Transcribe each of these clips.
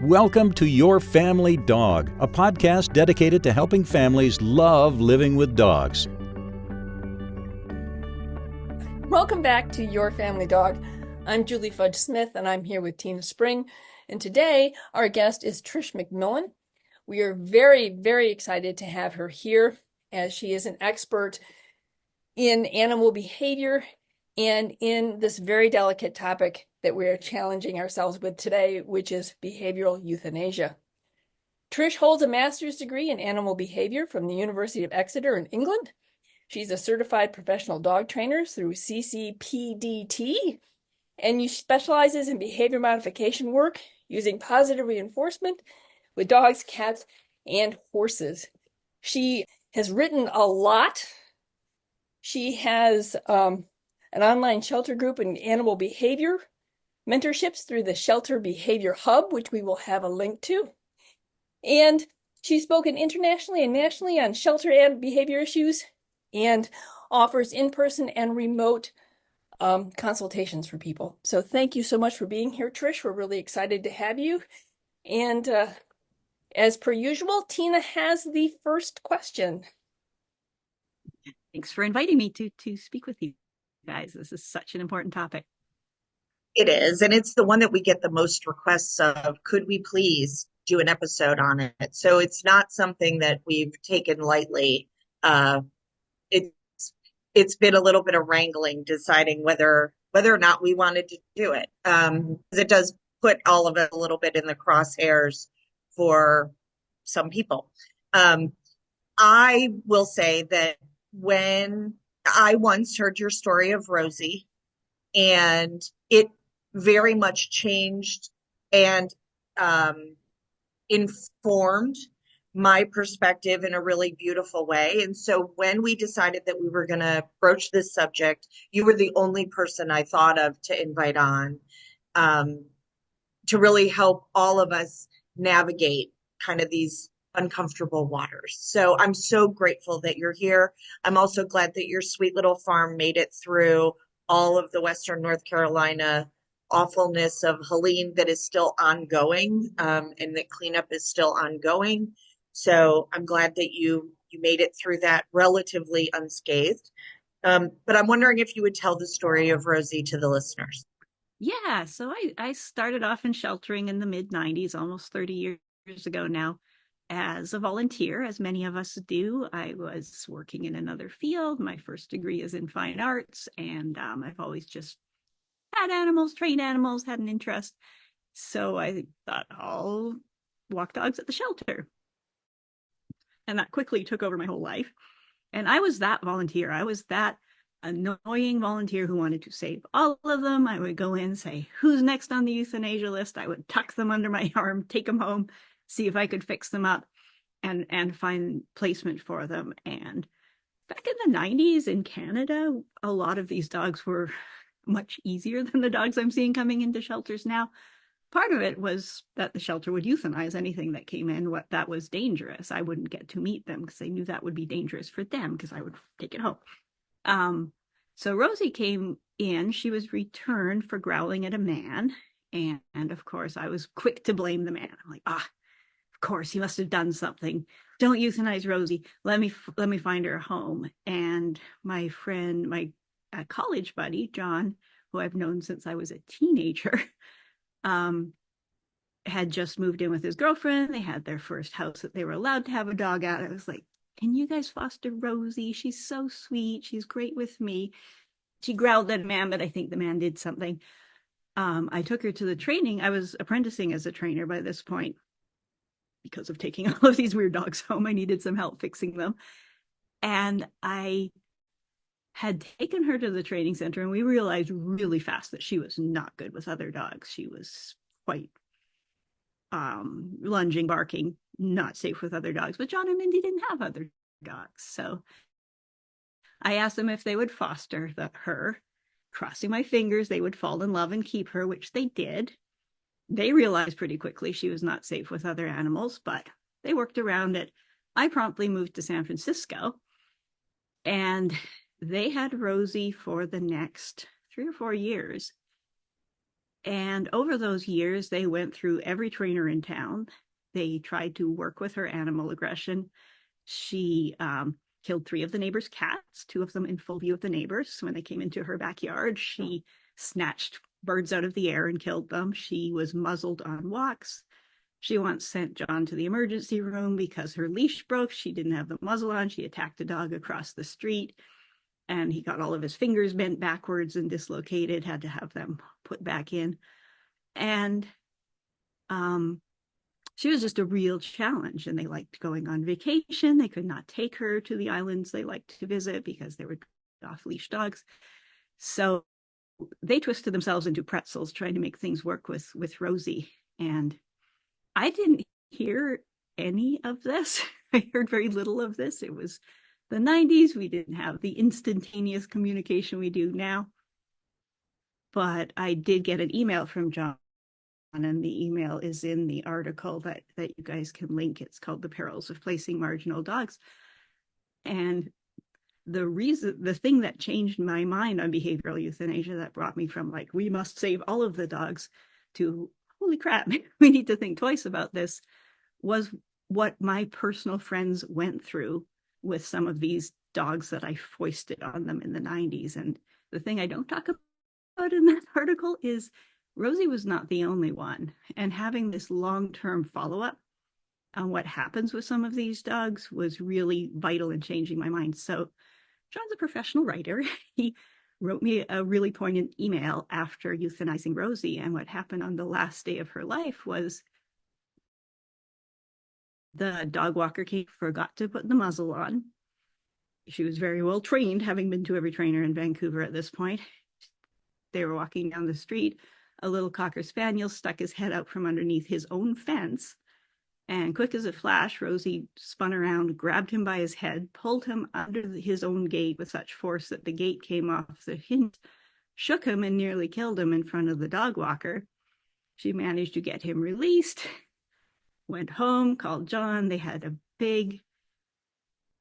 Welcome to Your Family Dog, a podcast dedicated to helping families love living with dogs. Welcome back to Your Family Dog. I'm Julie Fudge Smith, and I'm here with Tina Spring. And today, our guest is Trish McMillan. We are very, very excited to have her here, as she is an expert in animal behavior and in this very delicate topic that we are challenging ourselves with today, which is behavioral euthanasia. Trish holds a master's degree in animal behavior from the University of Exeter in England. She's a certified professional dog trainer through CCPDT, and she specializes in behavior modification work using positive reinforcement with dogs, cats, and horses. She has written a lot. She has an online shelter group in animal behavior mentorships through the Shelter Behavior Hub, which we will have a link to. And she's spoken internationally and nationally on shelter and behavior issues and offers in-person and remote consultations for people. So thank you so much for being here, Trish. We're really excited to have you. And as per usual, Tina has the first question. Thanks for inviting me to speak with you guys. This is such an important topic. It is, and it's the one that we get the most requests of. Could we please do an episode on it? So it's not something that we've taken lightly. It's been a little bit of wrangling, deciding whether or not we wanted to do it. It does put all of it a little bit in the crosshairs for some people. I will say that when I once heard your story of Rosie, and it very much changed and informed my perspective in a really beautiful way. And so when we decided that we were going to broach this subject, you were the only person I thought of to invite on to really help all of us navigate kind of these uncomfortable waters. So I'm so grateful that you're here. I'm also glad that your sweet little farm made it through all of the Western North Carolina awfulness of Helene that is still ongoing, and that cleanup is still ongoing. So I'm glad that you made it through that relatively unscathed. But I'm wondering if you would tell the story of Rosie to the listeners. Yeah, so I started off in sheltering in the mid-90s, almost 30 years ago now, as a volunteer, as many of us do. I was working in another field. My first degree is in fine arts, and I've always just had animals, trained animals, had an interest. So I thought, I'll walk dogs at the shelter. And that quickly took over my whole life. And I was that volunteer. I was that annoying volunteer who wanted to save all of them. I would go in and say, who's next on the euthanasia list? I would tuck them under my arm, take them home, see if I could fix them up and find placement for them. And back in the 90s in Canada, a lot of these dogs were much easier than the dogs I'm seeing coming into shelters now. Part of it was that the shelter would euthanize anything that came in that was dangerous. I wouldn't get to meet them because they knew that would be dangerous for them because I would take it home. So Rosie came in. She was returned for growling at a man. And of course, I was quick to blame the man. I'm like, of course, he must have done something. Don't euthanize Rosie. Let me find her a home. And my friend, my college buddy, John, who I've known since I was a teenager, had just moved in with his girlfriend. They had their first house that they were allowed to have a dog at. I was like, can you guys foster Rosie? She's so sweet. She's great with me. She growled at a man, but I think the man did something. I took her to the training. I was apprenticing as a trainer by this point because of taking all of these weird dogs home. I needed some help fixing them. And I had taken her to the training center, and we realized really fast that she was not good with other dogs. She was quite lunging, barking, not safe with other dogs. But John and Mindy didn't have other dogs. So I asked them if they would foster her. Crossing my fingers, they would fall in love and keep her, which they did. They realized pretty quickly she was not safe with other animals, but they worked around it. I promptly moved to San Francisco, and they had Rosie for the next 3 or 4 years. And over those years, they went through every trainer in town. They tried to work with her animal aggression. She killed 3 of the neighbors' cats, 2 of them in full view of the neighbors. When they came into her backyard, she snatched birds out of the air and killed them. She was muzzled on walks. She once sent John to the emergency room because her leash broke. She didn't have the muzzle on. She attacked a dog across the street, and he got all of his fingers bent backwards and dislocated, had to have them put back in. And she was just a real challenge, and they liked going on vacation. They could not take her to the islands they liked to visit because they were off-leash dogs. So they twisted themselves into pretzels trying to make things work with Rosie. And I didn't hear any of this. I heard very little of this. It was the 90s. We didn't have the instantaneous communication we do now. But I did get an email from John, and the email is in the article that you guys can link. It's called The Perils of Placing Marginal Dogs. And the thing that changed my mind on behavioral euthanasia, that brought me from like, we must save all of the dogs, to holy crap, we need to think twice about this, was what my personal friends went through with some of these dogs that I foisted on them in the 90s. And the thing I don't talk about in that article is Rosie was not the only one. And having this long-term follow-up on what happens with some of these dogs was really vital in changing my mind. So John's a professional writer. He wrote me a really poignant email after euthanizing Rosie. And what happened on the last day of her life was the dog walker forgot to put the muzzle on. She was very well trained, having been to every trainer in Vancouver at this point. They were walking down the street. A little Cocker Spaniel stuck his head out from underneath his own fence. And quick as a flash, Rosie spun around, grabbed him by his head, pulled him under his own gate with such force that the gate came off the hinge, shook him, and nearly killed him in front of the dog walker. She managed to get him released, went home, called John. They had a big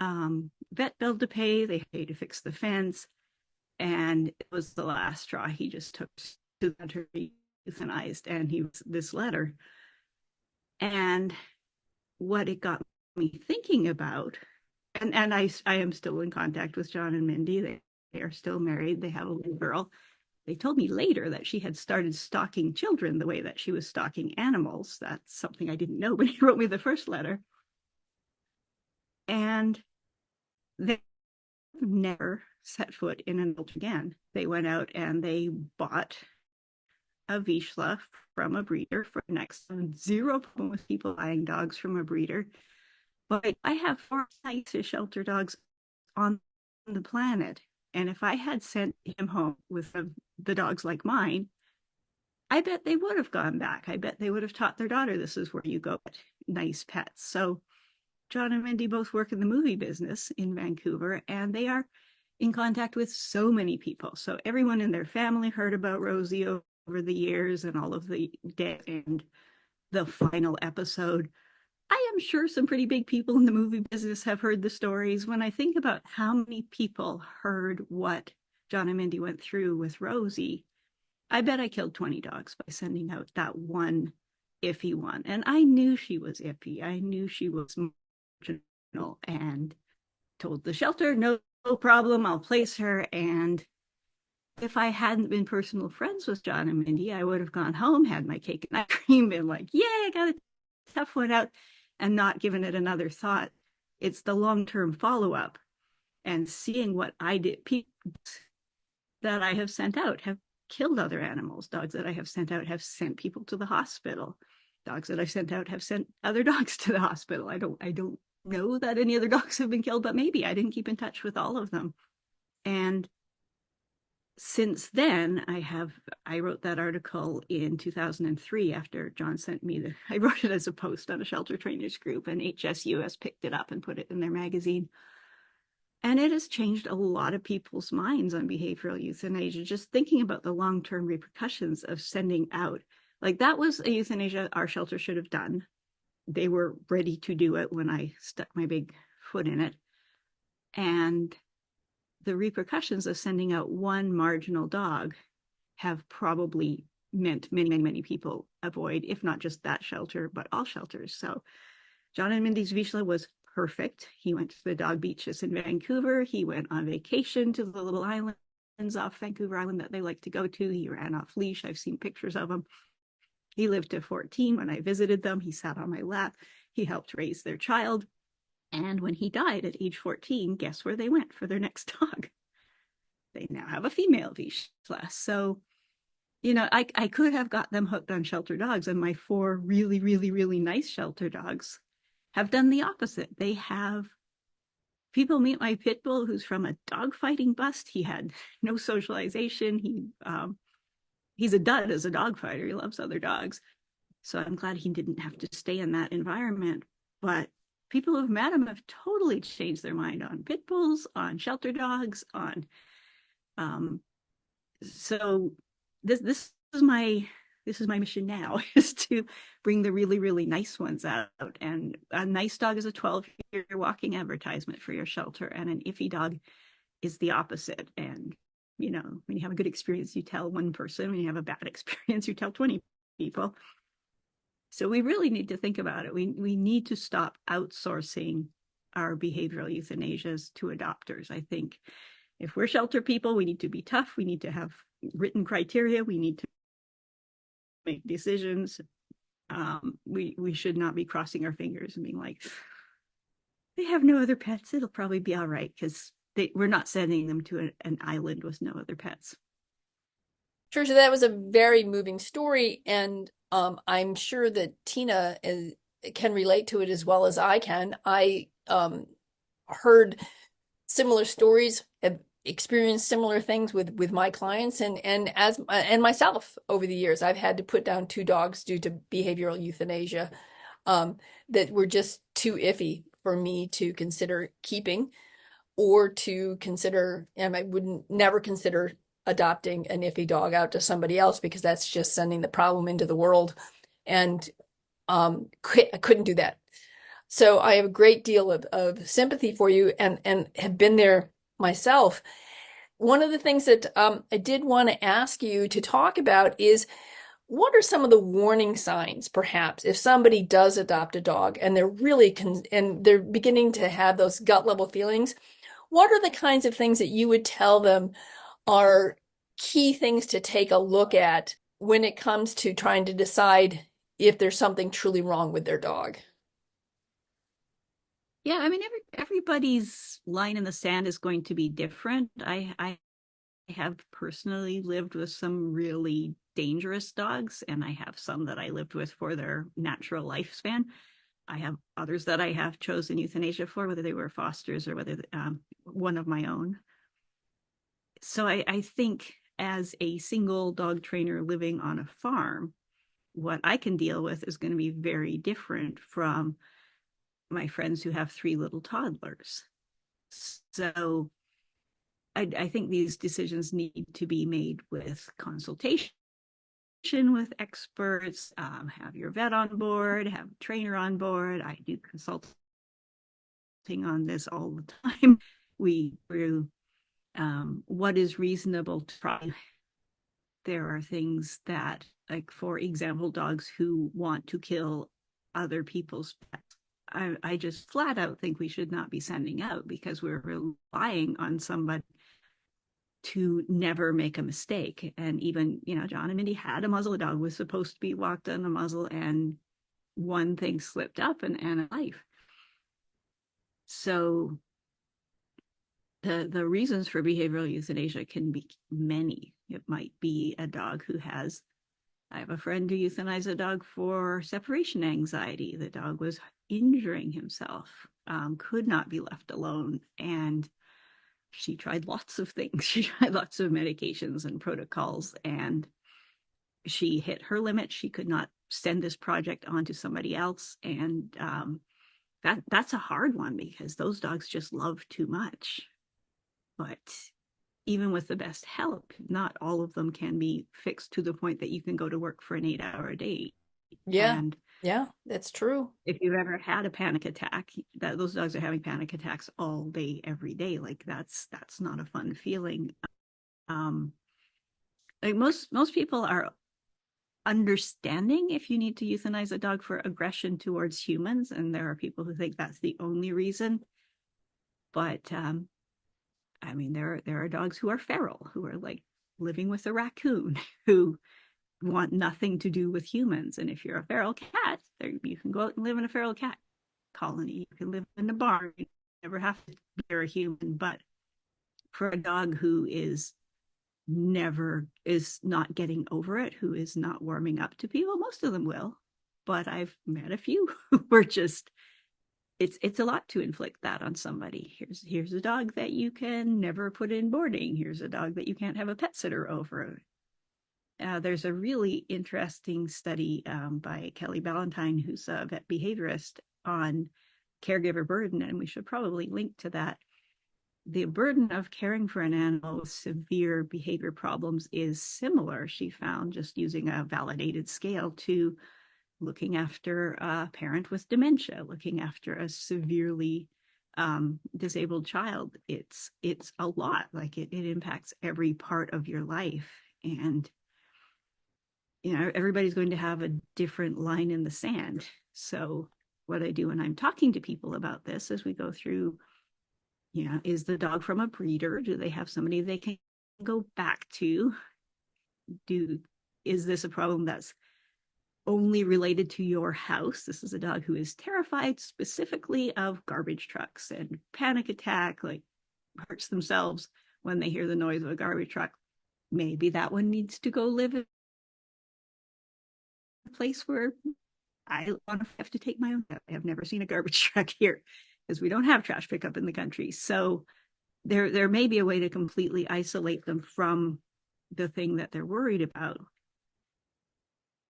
vet bill to pay. They paid to fix the fence. And it was the last straw. He just took to the euthanized, and he was this letter. And what it got me thinking about, and I am still in contact with John and Mindy. They are still married. They have a little girl. They told me later that she had started stalking children the way that she was stalking animals. That's something I didn't know when he wrote me the first letter. And they never set foot in an adult again. They went out and they bought a Vizsla from a breeder for next to zero problem with people buying dogs from a breeder. But I have 4 nicest shelter dogs on the planet. And if I had sent him home with the dogs like mine, I bet they would have gone back. I bet they would have taught their daughter this is where you go get nice pets. So John and Mindy both work in the movie business in Vancouver, and they are in contact with so many people. So everyone in their family heard about Rosie over the years and all of the death and the final episode. I am sure some pretty big people in the movie business have heard the stories. When I think about how many people heard what John and Mindy went through with Rosie, I bet I killed 20 dogs by sending out that one iffy one. And I knew she was iffy. I knew she was marginal, and told the shelter, no problem, I'll place her. And if I hadn't been personal friends with John and Mindy, I would have gone home, had my cake and ice cream, been like, yeah, I got a tough one out, and not given it another thought. It's the long-term follow-up and seeing what I did. People that I have sent out have killed other animals. Dogs that I have sent out have sent people to the hospital. Dogs that I've sent out have sent other dogs to the hospital. I don't know that any other dogs have been killed, but maybe. I didn't keep in touch with all of them. And since then, I wrote that article in 2003 after John sent me I wrote it as a post on a shelter trainers group, and HSU has picked it up and put it in their magazine. And it has changed a lot of people's minds on behavioral euthanasia, just thinking about the long-term repercussions of sending out. Like, that was a euthanasia our shelter should have done. They were ready to do it when I stuck my big foot in it. And the repercussions of sending out one marginal dog have probably meant many people avoid, if not just that shelter, but all shelters. So John and Mindy's Vizsla was perfect. He went to the dog beaches in Vancouver. He went on vacation to the little islands off Vancouver Island that they like to go to. He ran off leash. I've seen pictures of him. He lived to 14 when I visited them. He sat on my lap. He helped raise their child. And when he died at age 14, guess where they went for their next dog? They now have a female Vizsla. So, you know, I could have got them hooked on shelter dogs, and my 4 really nice shelter dogs have done the opposite. They have, people meet my pit bull who's from a dog fighting bust. He had no socialization. He's a dud as a dog fighter. He loves other dogs. So I'm glad he didn't have to stay in that environment. But people who've met him have totally changed their mind on pit bulls, on shelter dogs, on so this is my mission now, is to bring the really nice ones out. And a nice dog is a 12-year walking advertisement for your shelter, and an iffy dog is the opposite. And you know, when you have a good experience, you tell one person. When you have a bad experience, you tell 20 people. So we really need to think about it. We need to stop outsourcing our behavioral euthanasias to adopters. I think if we're shelter people, we need to be tough. We need to have written criteria. We need to make decisions. We should not be crossing our fingers and being like, they have no other pets. It'll probably be all right, because we're not sending them to an island with no other pets. Tricia, that was a very moving story, and I'm sure that Tina can relate to it as well as I can. I heard similar stories, have experienced similar things with my clients and myself over the years. I've had to put down 2 dogs due to behavioral euthanasia that were just too iffy for me to consider keeping, or to consider, and I wouldn't never consider adopting an iffy dog out to somebody else, because that's just sending the problem into the world. And I couldn't do that. So I have a great deal of sympathy for you, and have been there myself. One of the things that I did want to ask you to talk about is, what are some of the warning signs, perhaps, if somebody does adopt a dog and they're really and they're beginning to have those gut level feelings? What are the kinds of things that you would tell them are key things to take a look at when it comes to trying to decide if there's something truly wrong with their dog? Yeah, I mean, everybody's line in the sand is going to be different. I have personally lived with some really dangerous dogs, and I have some that I lived with for their natural lifespan. I have others that I have chosen euthanasia for, whether they were fosters or whether one of my own. So I think as a single dog trainer living on a farm, what I can deal with is going to be very different from my friends who have 3 little toddlers. So I think these decisions need to be made with consultation with experts, have your vet on board, have a trainer on board. I do consulting on this all the time. We through what is reasonable to try. There are things that, like, for example, dogs who want to kill other people's pets. I just flat out think we should not be sending out, because we're relying on somebody to never make a mistake. And even, you know, John and Mindy had a muzzle. The dog was supposed to be walked on a muzzle, and one thing slipped up and a life. So the reasons for behavioral euthanasia can be many. It might be a dog who has, I have a friend who euthanized a dog for separation anxiety. The dog was injuring himself, could not be left alone. And she tried lots of things. She tried lots of medications and protocols, and she hit her limit. She could not send this project on to somebody else. And that's a hard one, because those dogs just love too much. But even with the best help, not all of them can be fixed to the point that you can go to work for an 8-hour day. Yeah. And Yeah, that's true. if you've ever had a panic attack, those dogs are having panic attacks all day, every day. Like that's not a fun feeling. Like most people are understanding if you need to euthanize a dog for aggression towards humans, and there are people who think that's the only reason. But I mean, there are dogs who are feral, who are like living with a raccoon, who want nothing to do with humans. And if you're a feral cat, you can go out and live in a feral cat colony. You can live in a barn. You never have to bear a human. But for a dog who is not getting over it, who is not warming up to people, most of them will. But I've met a few who were just, it's a lot to inflict that on somebody. Here's a dog that you can never put in boarding. Here's a dog that you can't have a pet sitter over. There's a really interesting study by Kelly Ballantyne, who's a vet behaviorist, on caregiver burden, and we should probably link to that. The burden of caring for an animal with severe behavior problems is similar, she found, just using a validated scale, to looking after a parent with dementia, looking after a severely disabled child. It's a lot. Like it impacts every part of your life. And everybody's going to have a different line in the sand. So what I do when I'm talking to people about this as we go through, is the dog from a breeder? Do they have somebody they can go back to? Is this a problem that's only related to your house? This is a dog who is terrified specifically of garbage trucks and panic attack, like hurts themselves when they hear the noise of a garbage truck. Maybe that one needs to go live in a place where I want to have to take my own. I have never seen a garbage truck here because we don't have trash pickup in the country. So there may be a way to completely isolate them from the thing that they're worried about.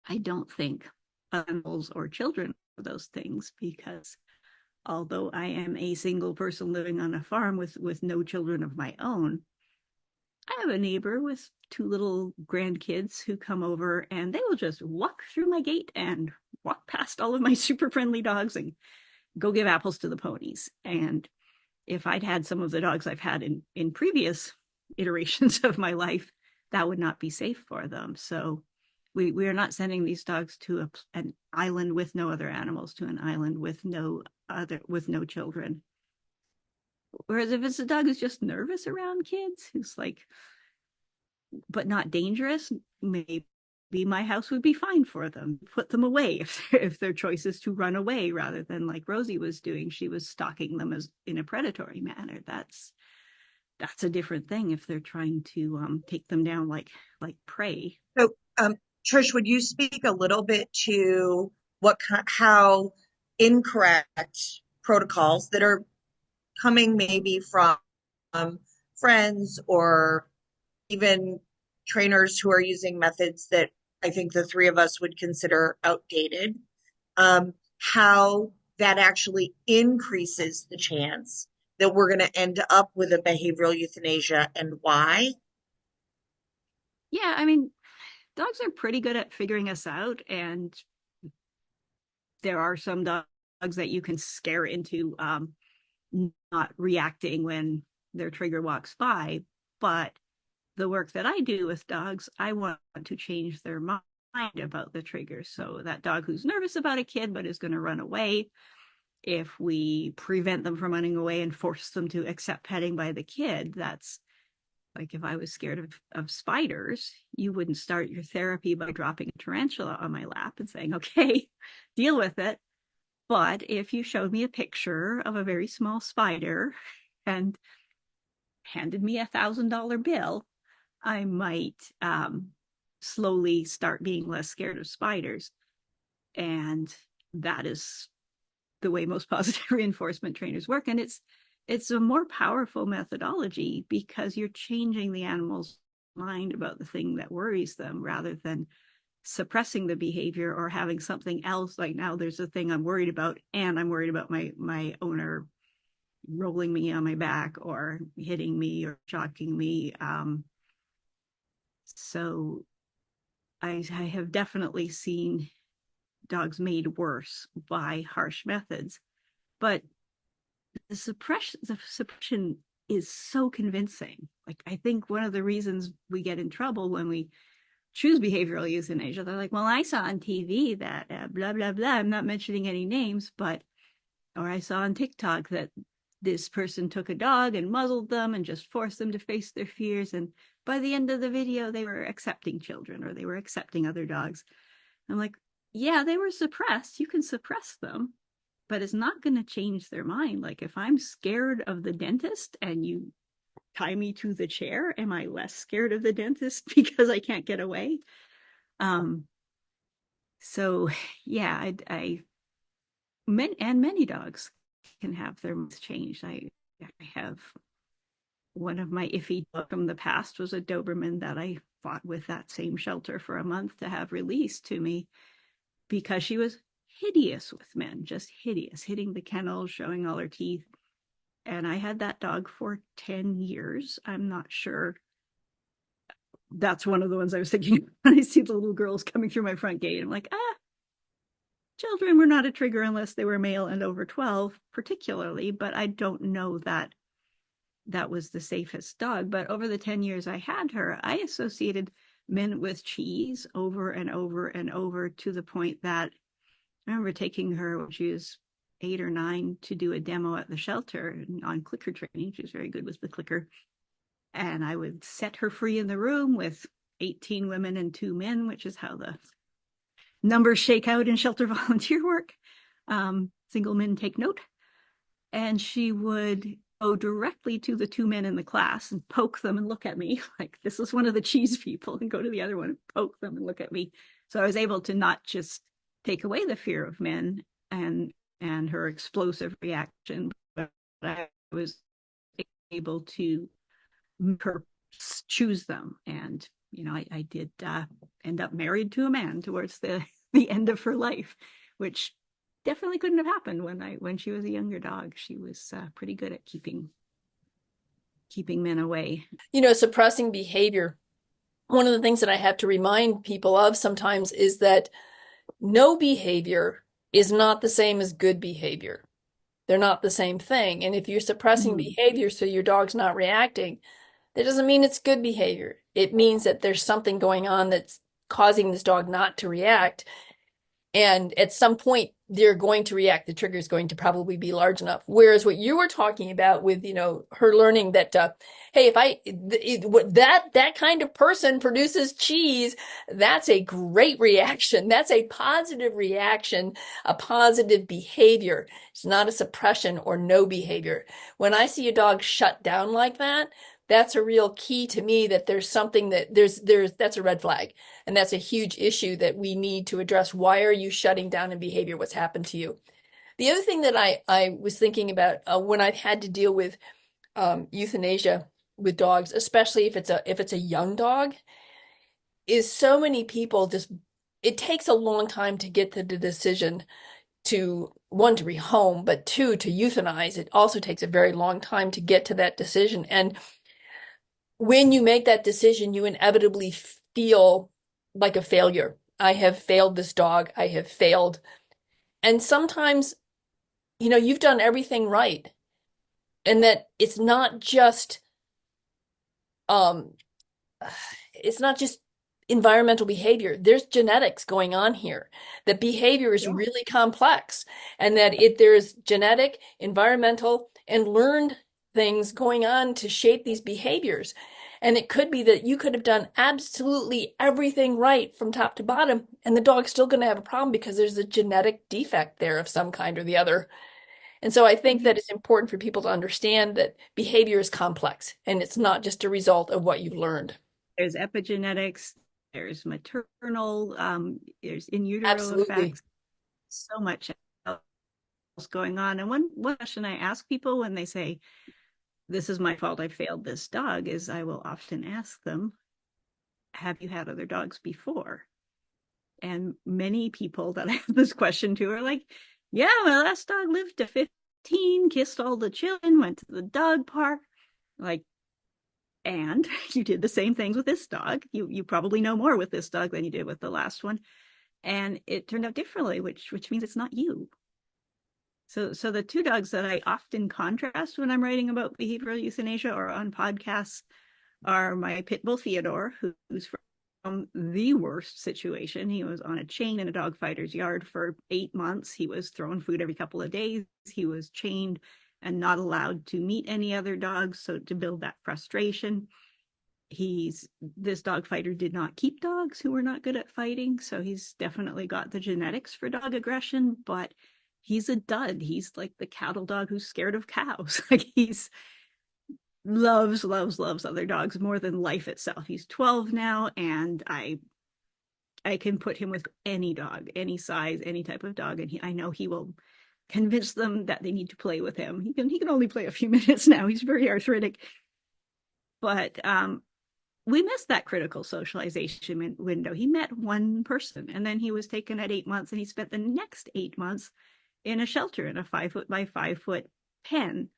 I don't think animals or children are those things, because although I am a single person living on a farm with no children of my own, I have a neighbor with 2 little grandkids who come over, and they will just walk through my gate and walk past all of my super friendly dogs and go give apples to the ponies. And if I'd had some of the dogs I've had in previous iterations of my life, that would not be safe for them. So we are not sending these dogs to an island with no other animals, to an island with no children. Whereas if it's a dog who's just nervous around kids, who's like, but not dangerous, maybe my house would be fine for them. Put them away if their choice is to run away, rather than like Rosie was doing. She was stalking them as in a predatory manner. That's a different thing if they're trying to take them down like prey. So, Trish, would you speak a little bit to how incorrect protocols that are coming maybe from friends or even trainers who are using methods that I think the 3 of us would consider outdated, how that actually increases the chance that we're going to end up with a behavioral euthanasia, and why? Yeah, I mean, dogs are pretty good at figuring us out, and there are some dogs that you can scare into not reacting when their trigger walks by. But the work that I do with dogs, I want to change their mind about the trigger. So that dog who's nervous about a kid but is going to run away, if we prevent them from running away and force them to accept petting by the kid, that's like if I was scared of spiders, you wouldn't start your therapy by dropping a tarantula on my lap and saying, okay, deal with it. But if you showed me a picture of a very small spider and handed me $1,000 bill, I might slowly start being less scared of spiders. And that is the way most positive reinforcement trainers work. And it's a more powerful methodology because you're changing the animal's mind about the thing that worries them, rather than suppressing the behavior or having something else. Like, now there's a thing I'm worried about, and I'm worried about my owner rolling me on my back or hitting me or shocking me. So I have definitely seen dogs made worse by harsh methods, but the suppression is so convincing. Like, I think one of the reasons we get in trouble when we choose behavioral euthanasia, they're like, well, I saw on TV that blah, blah, blah. I'm not mentioning any names, but, or I saw on TikTok that this person took a dog and muzzled them and just forced them to face their fears. And by the end of the video, they were accepting children or they were accepting other dogs. I'm like, yeah, they were suppressed. You can suppress them, but it's not going to change their mind. Like if I'm scared of the dentist and you tie me to the chair, am I less scared of the dentist because I can't get away? So yeah, many dogs can have their minds changed. I have one of my iffy dogs from the past was a Doberman that I fought with that same shelter for a month to have released to me because she was hideous with men, just hideous, hitting the kennel, showing all her teeth. And I had that dog for 10 years. I'm not sure. That's one of the ones I was thinking when I see the little girls coming through my front gate. I'm like, children were not a trigger unless they were male and over 12, particularly, but I don't know that that was the safest dog. But over the 10 years I had her, I associated men with cheese over and over and over to the point that I remember taking her when she was 8 or 9 to do a demo at the shelter on clicker training. She was very good with the clicker. And I would set her free in the room with 18 women and 2 men, which is how the numbers shake out in shelter volunteer work. Single men take note. And she would go directly to the 2 men in the class and poke them and look at me like this is one of the cheese people, and go to the other one and poke them and look at me. So I was able to not just take away the fear of men and her explosive reaction, but I was able to make her choose them. And I did end up married to a man towards the end of her life, which definitely couldn't have happened when she was a younger dog. She was pretty good at keeping men away. Suppressing behavior. One of the things that I have to remind people of sometimes is that no behavior is not the same as good behavior. They're not the same thing. And if you're suppressing behavior so your dog's not reacting, that doesn't mean it's good behavior. It means that there's something going on that's causing this dog not to react. And at some point, they're going to react. The trigger is going to probably be large enough. Whereas what you were talking about with, her learning that, hey, that kind of person produces cheese, that's a great reaction. That's a positive reaction, a positive behavior. It's not a suppression or no behavior. When I see a dog shut down like that, that's a real key to me that there's something that's a red flag. And that's a huge issue that we need to address. Why are you shutting down in behavior? What's happened to you? The other thing that I was thinking about when I've had to deal with euthanasia with dogs, especially if it's a young dog, is so many people it takes a long time to get to the decision to, one, to rehome, but 2, to euthanize. It also takes a very long time to get to that decision. And when you make that decision, you inevitably feel like a failure. I have failed this dog. I have failed. And sometimes, you've done everything right. And that it's not just environmental behavior. There's genetics going on here. That behavior is really complex, and that there's genetic, environmental, and learned things going on to shape these behaviors. And it could be that you could have done absolutely everything right from top to bottom, and the dog's still going to have a problem because there's a genetic defect there of some kind or the other. And so I think that it's important for people to understand that behavior is complex, and it's not just a result of what you've learned. There's epigenetics, there's maternal, there's in utero effects, so much else going on. And one question I ask people when they say, this is my fault, I failed this dog, is I will often ask them, have you had other dogs before? And many people that I have this question to are like, yeah, my last dog lived to 15, kissed all the children, went to the dog park. Like, and you did the same things with this dog. You probably know more with this dog than you did with the last one. And it turned out differently, which means it's not you. So the 2 dogs that I often contrast when I'm writing about behavioral euthanasia or on podcasts are my pit bull Theodore, who's the worst situation. He was on a chain in a dog fighter's yard for 8 months. He was throwing food every couple of days. He was chained and not allowed to meet any other dogs. So to build that frustration, this dog fighter did not keep dogs who were not good at fighting. So he's definitely got the genetics for dog aggression, but he's a dud. He's like the cattle dog who's scared of cows. Like he's loves other dogs more than life itself. He's 12 now, and I can put him with any dog, any size, any type of dog, and I know he will convince them that they need to play with him. He can only play a few minutes now. He's very arthritic, but we missed that critical socialization window. He met one person, and then he was taken at 8 months, and he spent the next 8 months in a shelter in a 5 foot by 5 foot pen,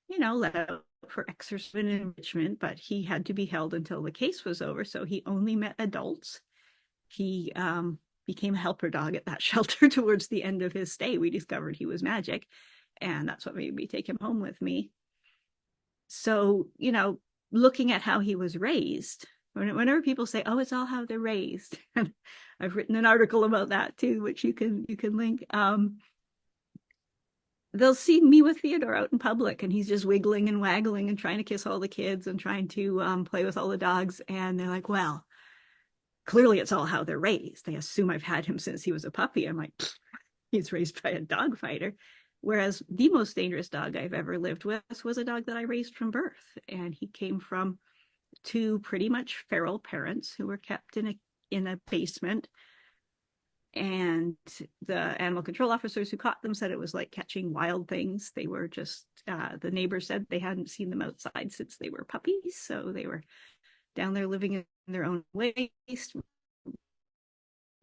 let out for exercise and enrichment, but he had to be held until the case was over. So he only met adults. He became a helper dog at that shelter towards the end of his stay. We discovered he was magic, and that's what made me take him home with me. So, looking at how he was raised, whenever people say, oh, it's all how they're raised, and I've written an article about that too, which you can link. They'll see me with Theodore out in public, and he's just wiggling and waggling and trying to kiss all the kids and trying to play with all the dogs. And they're like, well, clearly it's all how they're raised. They assume I've had him since he was a puppy. I'm like, he's raised by a dog fighter. Whereas the most dangerous dog I've ever lived with was a dog that I raised from birth. And he came from 2 pretty much feral parents who were kept in a basement. And the animal control officers who caught them said it was like catching wild things. They were just, the neighbors said they hadn't seen them outside since they were puppies. So they were down there living in their own waste,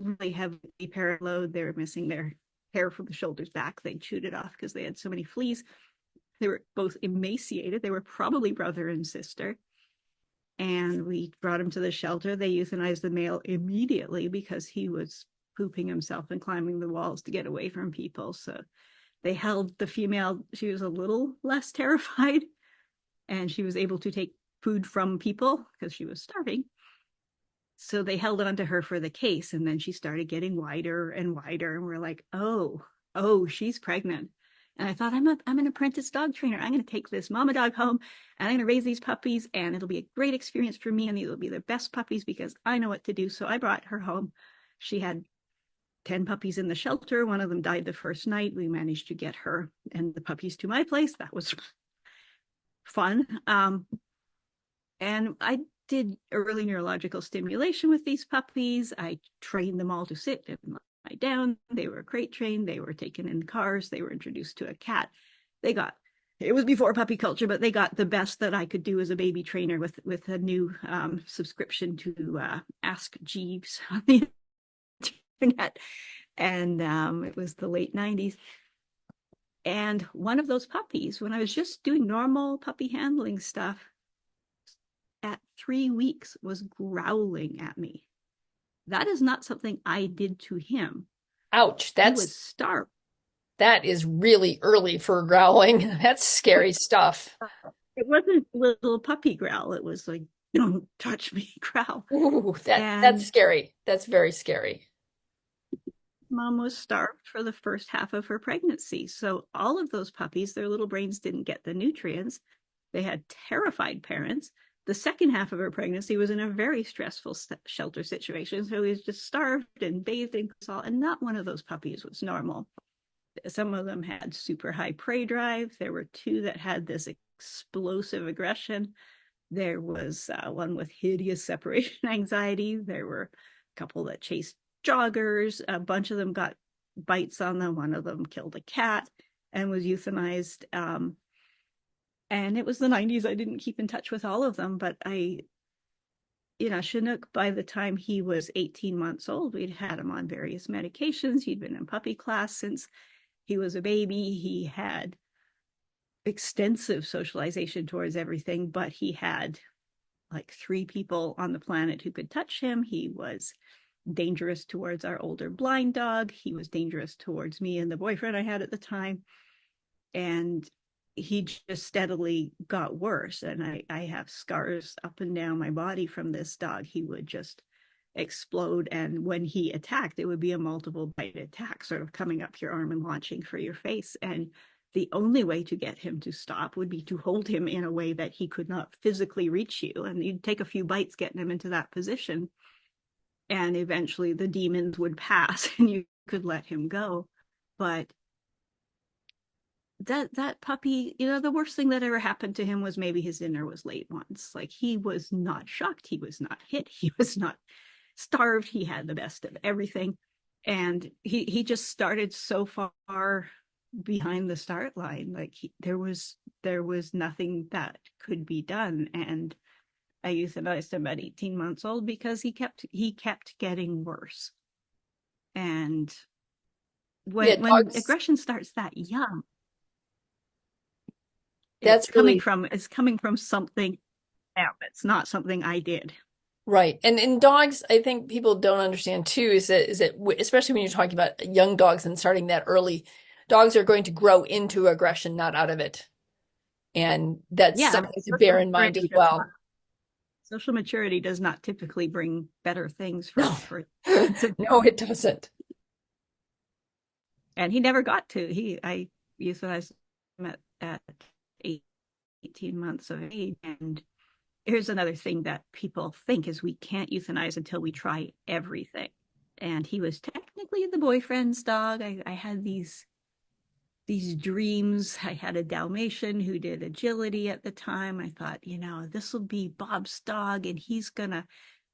really heavy parent load. They were missing their hair from the shoulders back. They chewed it off because they had so many fleas. They were both emaciated. They were probably brother and sister. And we brought him to the shelter. They euthanized the male immediately because he was pooping himself and climbing the walls to get away from people. So they held the female. She was a little less terrified, and she was able to take food from people because she was starving. So they held on to her for the case, and then she started getting wider and wider, and we're like, oh, she's pregnant. And I thought, I'm an apprentice dog trainer. I'm going to take this mama dog home, and I'm going to raise these puppies, and it'll be a great experience for me, and these will be the best puppies because I know what to do. So I brought her home. She had 10 puppies in the shelter. One of them died the first night. We managed to get her and the puppies to my place. That was fun. And I did early neurological stimulation with these puppies. I trained them all to sit and lie down. They were crate trained. They were taken in cars. They were introduced to a cat. It was before puppy culture, but they got the best that I could do as a baby trainer with a new subscription to Ask Jeeves on the internet. And it was the late 90s. And one of those puppies, when I was just doing normal puppy handling stuff, at 3 weeks was growling at me. That is not something I did to him. Ouch. He was starved. That is really early for growling. That's scary stuff. It wasn't little puppy growl. It was like, don't touch me growl. Ooh, that's scary. That's very scary. Mom was starved for the first half of her pregnancy. So all of those puppies, their little brains didn't get the nutrients. They had terrified parents. The second half of her pregnancy was in a very stressful shelter situation. So he was just starved and bathed in salt, and not one of those puppies was normal. Some of them had super high prey drive. There were 2 that had this explosive aggression. There was one with hideous separation anxiety. There were a couple that chased joggers. A bunch of them got bites on them. One of them killed a cat and was euthanized. And it was the 90s. I didn't keep in touch with all of them, but Chinook, by the time he was 18 months old, we'd had him on various medications. He'd been in puppy class since he was a baby. He had extensive socialization towards everything, but he had like 3 people on the planet who could touch him. He was dangerous towards our older blind dog. He was dangerous towards me and the boyfriend I had at the time. And he just steadily got worse. And I have scars up and down my body from this dog. He would just explode. And when he attacked, it would be a multiple bite attack, sort of coming up your arm and launching for your face. And the only way to get him to stop would be to hold him in a way that he could not physically reach you. And you'd take a few bites getting him into that position. And eventually the demons would pass and you could let him go. But that puppy, the worst thing that ever happened to him was maybe his dinner was late once. Like, he was not shocked, he was not hit, he was not starved, he had the best of everything. And he just started so far behind the start line. Like, there was nothing that could be done. And I euthanized him at 18 months old because he kept getting worse. And when aggression starts that young, it's coming from something else. It's not something I did. Right. And in dogs, I think people don't understand too, is that especially when you're talking about young dogs and starting that early, dogs are going to grow into aggression, not out of it. And that's something to bear in mind as well. Social maturity does not typically bring better things for No, it doesn't. And he never got to. I euthanized him at 18 months of age. And here's another thing that people think is we can't euthanize until we try everything. And he was technically the boyfriend's dog. I had these dreams. I had a Dalmatian who did agility at the time. I thought, this will be Bob's dog and he's going to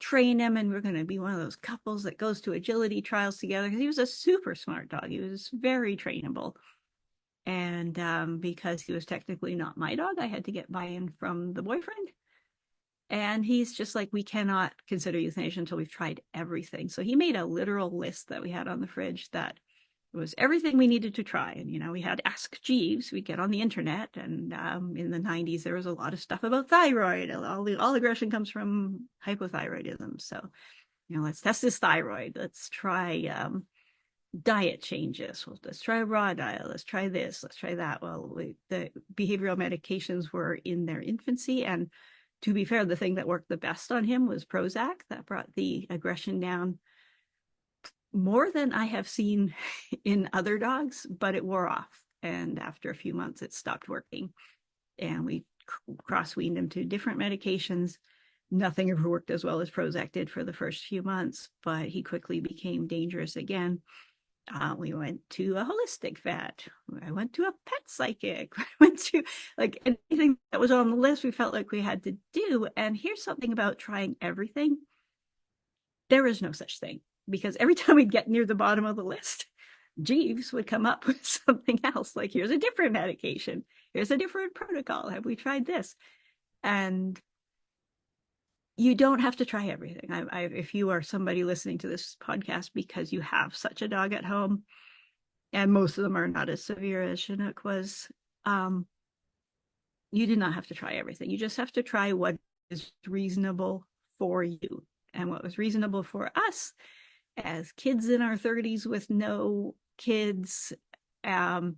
train him and we're going to be one of those couples that goes to agility trials together. Because he was a super smart dog. He was very trainable. And because he was technically not my dog, I had to get buy-in from the boyfriend. And he's just like, we cannot consider euthanasia until we've tried everything. So he made a literal list that we had on the fridge that was everything we needed to try. And, we had Ask Jeeves. We'd get on the internet. And in the 90s, there was a lot of stuff about thyroid. All aggression comes from hypothyroidism. So, let's test this thyroid. Let's try diet changes. Let's try a raw diet. Let's try this. Let's try that. Well, the behavioral medications were in their infancy. And to be fair, the thing that worked the best on him was Prozac. That brought the aggression down more than I have seen in other dogs, but it wore off. And after a few months, it stopped working. And we cross-weaned him to different medications. Nothing ever worked as well as Prozac did for the first few months, but he quickly became dangerous again. We went to a holistic vet. I went to a pet psychic. I went to anything that was on the list we felt like we had to do. And here's something about trying everything. There is no such thing. Because every time we'd get near the bottom of the list, Jeeves would come up with something else. Like, here's a different medication. Here's a different protocol. Have we tried this? And you don't have to try everything. If you are somebody listening to this podcast because you have such a dog at home, and most of them are not as severe as Chinook was, you do not have to try everything. You just have to try what is reasonable for you. And what was reasonable for us as kids in our 30s with no kids, and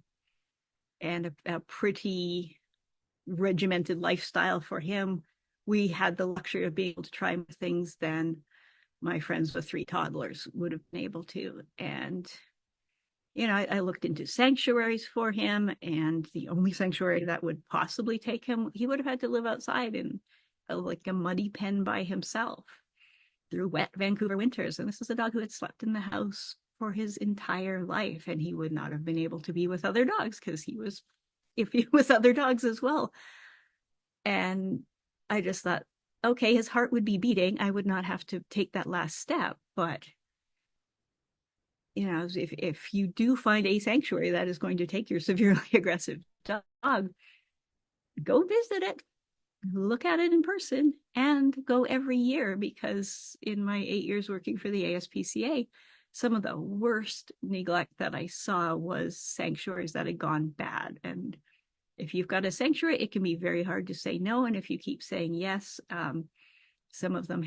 a pretty regimented lifestyle for him, we had the luxury of being able to try more things than my friends with 3 toddlers would have been able to. And, I looked into sanctuaries for him, and the only sanctuary that would possibly take him, he would have had to live outside in a muddy pen by himself through wet Vancouver winters. And this is a dog who had slept in the house for his entire life, and he would not have been able to be with other dogs because he was iffy with other dogs as well. And I just thought, okay, his heart would be beating. I would not have to take that last step. But, if you do find a sanctuary that is going to take your severely aggressive dog, go visit it. Look at it in person and go every year, because in my 8 years working for the ASPCA, some of the worst neglect that I saw was sanctuaries that had gone bad. And if you've got a sanctuary, it can be very hard to say no. And if you keep saying yes, some of them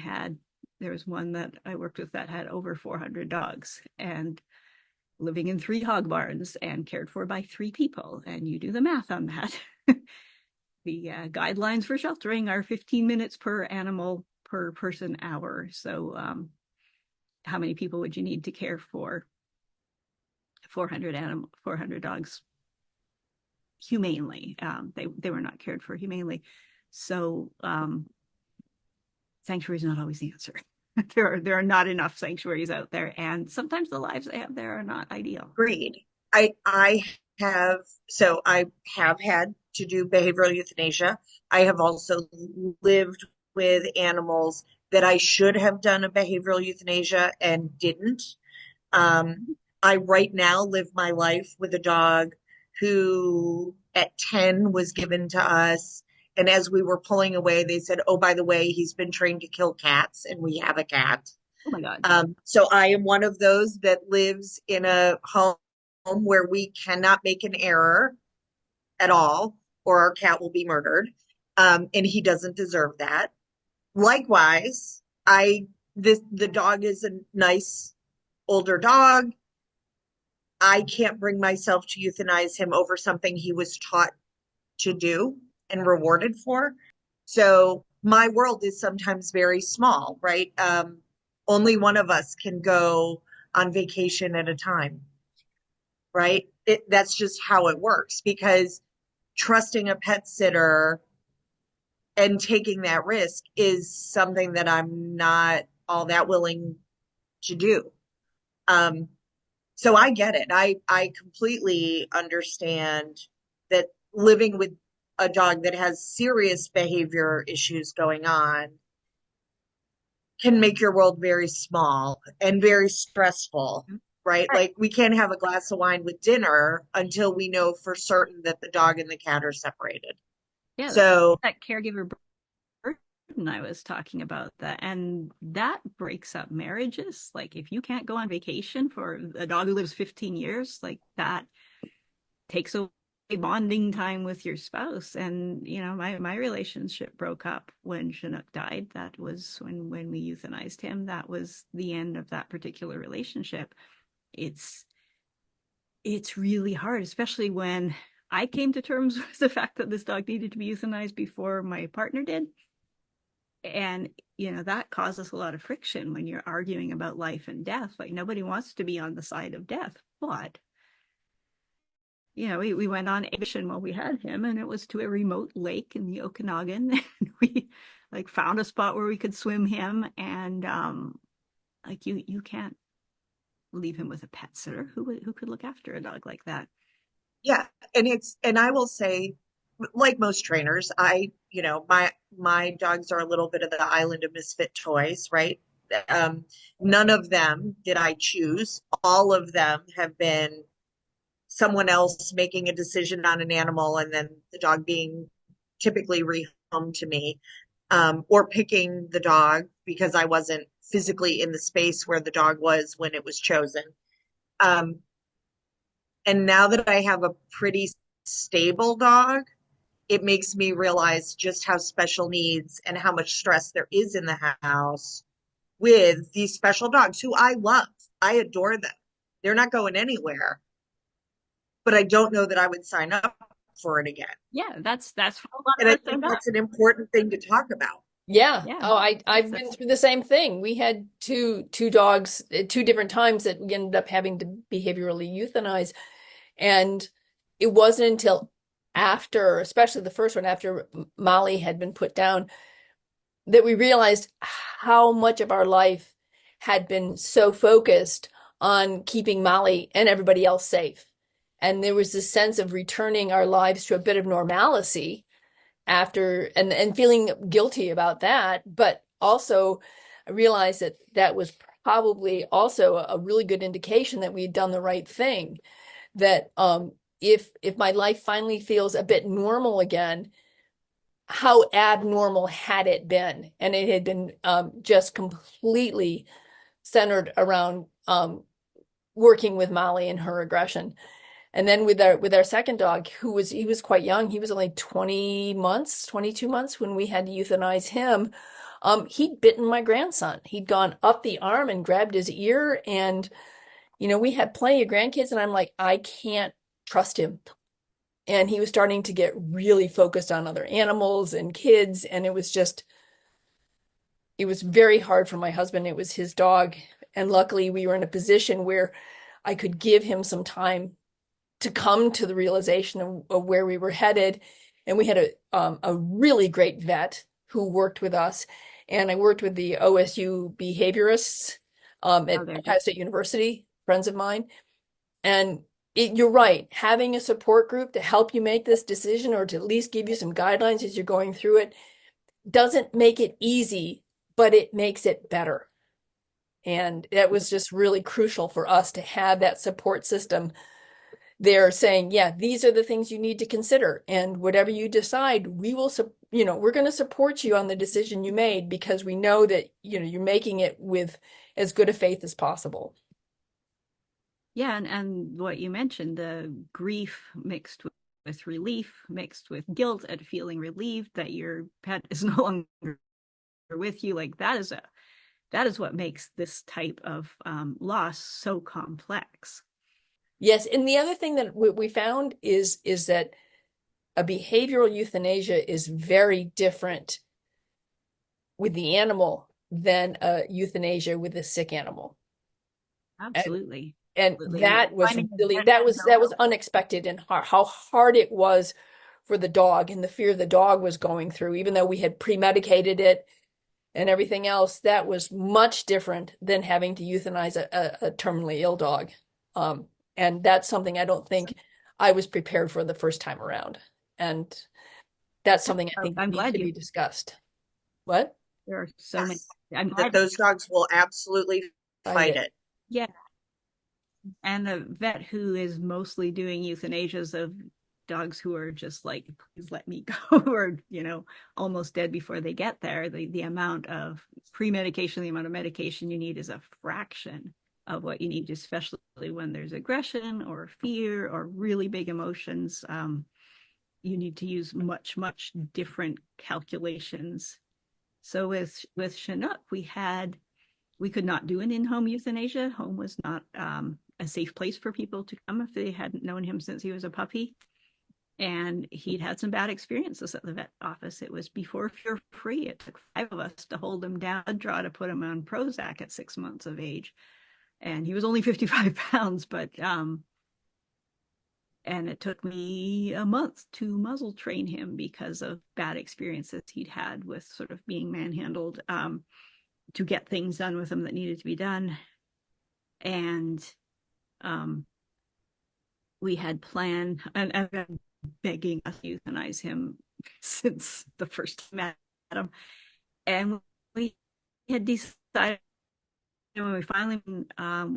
there was one that I worked with that had over 400 dogs and living in 3 hog barns and cared for by 3 people. And you do the math on that. The guidelines for sheltering are 15 minutes per animal per person hour. So how many people would you need to care for 400 dogs humanely? They were not cared for humanely. So sanctuary is not always the answer. There are not enough sanctuaries out there, and sometimes the lives they have there are not ideal. Agreed. I I have had to do behavioral euthanasia. I have also lived with animals that I should have done a behavioral euthanasia and didn't. I right now live my life with a dog who at 10 was given to us. And as we were pulling away, they said, oh, by the way, he's been trained to kill cats, and we have a cat. Oh my God. So I am one of those that lives in a home where we cannot make an error at all, or our cat will be murdered. And he doesn't deserve that. Likewise, the dog is a nice older dog. I can't bring myself to euthanize him over something he was taught to do and rewarded for. So my world is sometimes very small, right? Only one of us can go on vacation at a time, right? That's just how it works, because trusting a pet sitter and taking that risk is something that I'm not all that willing to do. So I get it. I completely understand that living with a dog that has serious behavior issues going on can make your world very small and very stressful, right? Like we can't have a glass of wine with dinner until we know for certain that the dog and the cat are separated. Yeah, So that caregiver burden I was talking about, that, and that breaks up marriages. Like if you can't go on vacation for a dog who lives 15 years, like that takes away bonding time with your spouse. And you know, my relationship broke up when Chinook died. That was when we euthanized him. That was the end of that particular relationship. It's really hard, especially when I came to terms with the fact that this dog needed to be euthanized before my partner did. And you know, that causes a lot of friction when you're arguing about life and death. Like nobody wants to be on the side of death, but you know, we went on a mission while we had him, and it was to a remote lake in the Okanagan. And we like found a spot where we could swim him, and like you can't leave him with a pet sitter who could look after a dog like that. yeah, and I will say, like most trainers, my dogs are a little bit of the island of misfit toys, right? None of them did I choose. All of them have been someone else making a decision on an animal and then the dog being typically rehomed to me, or picking the dog because I wasn't physically in the space where the dog was when it was chosen. And now that I have a pretty stable dog, it makes me realize just how special needs and how much stress there is in the house with these special dogs who I love. I adore them. They're not going anywhere, but I don't know that I would sign up for it again. Yeah, that's and I think that's an important thing to talk about. Yeah. Yeah. Oh, I've been through the same thing. We had two dogs at two different times that we ended up having to behaviorally euthanize. And it wasn't until after, especially the first one, after Molly had been put down, that we realized how much of our life had been so focused on keeping Molly and everybody else safe. And there was this sense of returning our lives to a bit of normalcy after, and feeling guilty about that. But also I realized that that was probably also a really good indication that we had done the right thing. That if my life finally feels a bit normal again, how abnormal had it been? And it had been just completely centered around working with Molly and her aggression. And then with our second dog, he was quite young. He was only 20 months, 22 months when we had to euthanize him. He'd bitten my grandson. He'd gone up the arm and grabbed his ear. And, you know, we had plenty of grandkids, and I'm like, I can't trust him. And he was starting to get really focused on other animals and kids. And it was very hard for my husband. It was his dog. And luckily, we were in a position where I could give him some time to come to the realization of where we were headed. And we had a really great vet who worked with us. And I worked with the OSU behaviorists at Oh, they're Ohio State University, friends of mine. And you're right, having a support group to help you make this decision or to at least give you some guidelines as you're going through it doesn't make it easy, but it makes it better. And that was just really crucial for us to have that support system there saying, yeah, these are the things you need to consider. And whatever you decide, we will, we're going to support you on the decision you made because we know that, you're making it with as good a faith as possible. Yeah, and what you mentioned, the grief mixed with relief, mixed with guilt at feeling relieved that your pet is no longer with you, like that is what makes this type of loss so complex. Yes, and the other thing that we found is that a behavioral euthanasia is very different with the animal than a euthanasia with a sick animal. Absolutely. And Absolutely. that was really that was unexpected, and how hard it was for the dog and the fear the dog was going through, even though we had pre-medicated it and everything else. That was much different than having to euthanize a terminally ill dog. And that's something I don't think I was prepared for the first time around. And that's something I think I'm needs glad to be discussed. What? there are so many. I'm That glad those dogs will absolutely fight it. Yeah. And the vet who is mostly doing euthanasias of dogs who are just like, please let me go, or, almost dead before they get there, the amount of pre-medication, the amount of medication you need is a fraction of what you need, especially when there's aggression or fear or really big emotions. You need to use much, much different calculations. So with Chinook, we could not do an in-home euthanasia. Home was not a safe place for people to come if they hadn't known him since he was a puppy. And he'd had some bad experiences at the vet office. It was before Fear Free. It took 5 of us to hold him down, draw to put him on Prozac at 6 months of age. And he was only 55 pounds, but and it took me a month to muzzle train him because of bad experiences he'd had with sort of being manhandled, to get things done with him that needed to be done. And we had planned, and I've been begging us to euthanize him since the first time I met him. And we had decided when we finally,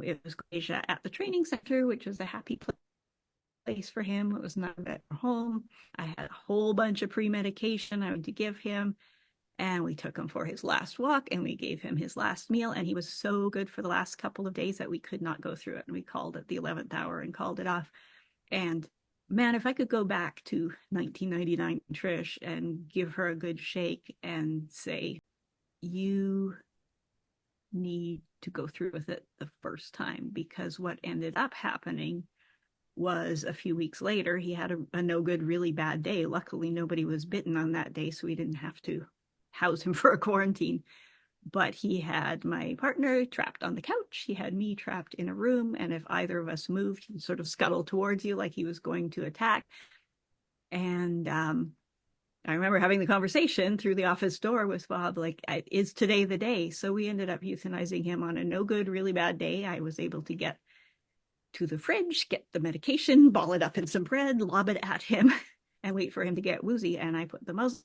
it was Asia at the training center, which was a happy place for him. It was not at home. I had a whole bunch of pre-medication I had to give him. And we took him for his last walk and we gave him his last meal. And he was so good for the last couple of days that we could not go through it. And we called at the 11th hour and called it off. And man, if I could go back to 1999 Trish and give her a good shake and say, you need to go through with it the first time, because what ended up happening was a few weeks later, he had a no good, really bad day. Luckily, nobody was bitten on that day, so we didn't have to house him for a quarantine. But he had my partner trapped on the couch. He had me trapped in a room. And if either of us moved, he'd sort of scuttle towards you like he was going to attack. And I remember having the conversation through the office door with Bob, like, is today the day? So we ended up euthanizing him on a no good, really bad day. I was able to get to the fridge, get the medication, ball it up in some bread, lob it at him, and wait for him to get woozy. And I put the muzzle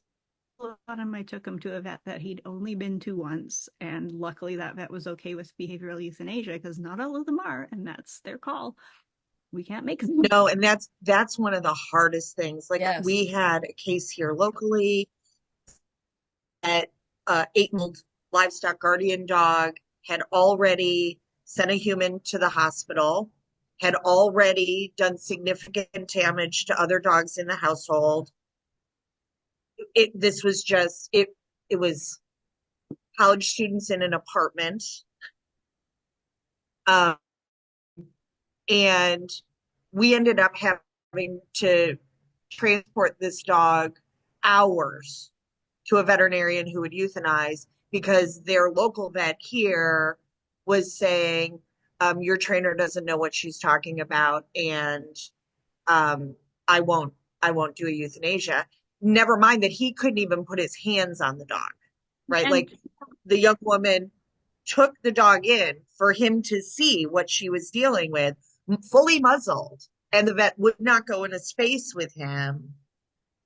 on him. I took him to a vet that he'd only been to once. And luckily that vet was okay with behavioral euthanasia, because not all of them are, and that's their call. We can't make them. No, and that's one of the hardest things. Like, Yes. we had a case here locally at 8-month livestock guardian dog had already sent a human to the hospital, had already done significant damage to other dogs in the household. This was just it was college students in an apartment. And we ended up having to transport this dog hours to a veterinarian who would euthanize, because their local vet here was saying, your trainer doesn't know what she's talking about, and um, I won't, I won't do a euthanasia. Never mind that he couldn't even put his hands on the dog, right? And Like the young woman took the dog in for him to see what she was dealing with, fully muzzled, and the vet would not go in a space with him,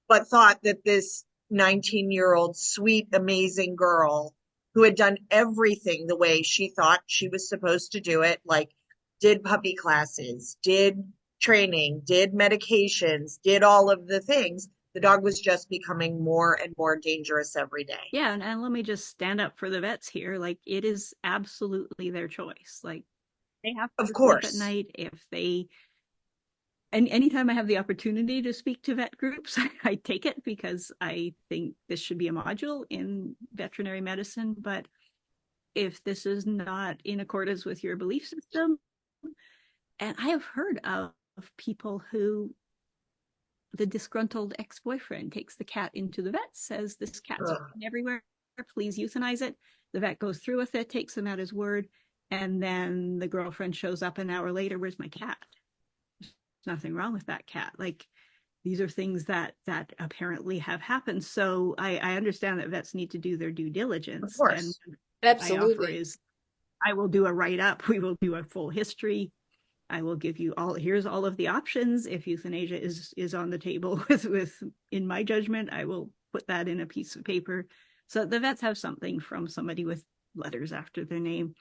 but thought that this 19-year-old sweet, amazing girl who had done everything the way she thought she was supposed to do it, like did puppy classes, did training, did medications, did all of the things, the dog was just becoming more and more dangerous every day. yeah, and let me just stand up for the vets here. Like, it is absolutely their choice. Like, they have Of to sleep at course. night if they, and anytime I have the opportunity to speak to vet groups, I take it, because I think this should be a module in veterinary medicine. But if this is not in accordance with your belief system, and I have heard of people who, the disgruntled ex-boyfriend takes the cat into the vet, says this cat's Ugh. everywhere, please euthanize it. The vet goes through with it, takes him at his word, and then the girlfriend shows up an hour later, where's my cat? There's nothing wrong with that cat. Like, these are things that apparently have happened. So I understand that vets need to do their due Of diligence, and course. I offer Absolutely. is, I will do a write-up, we will do a full history, I will give you all, here's all of the options. If euthanasia is on the table with in my judgment, I will put that in a piece of paper so the vets have something from somebody with letters after their name.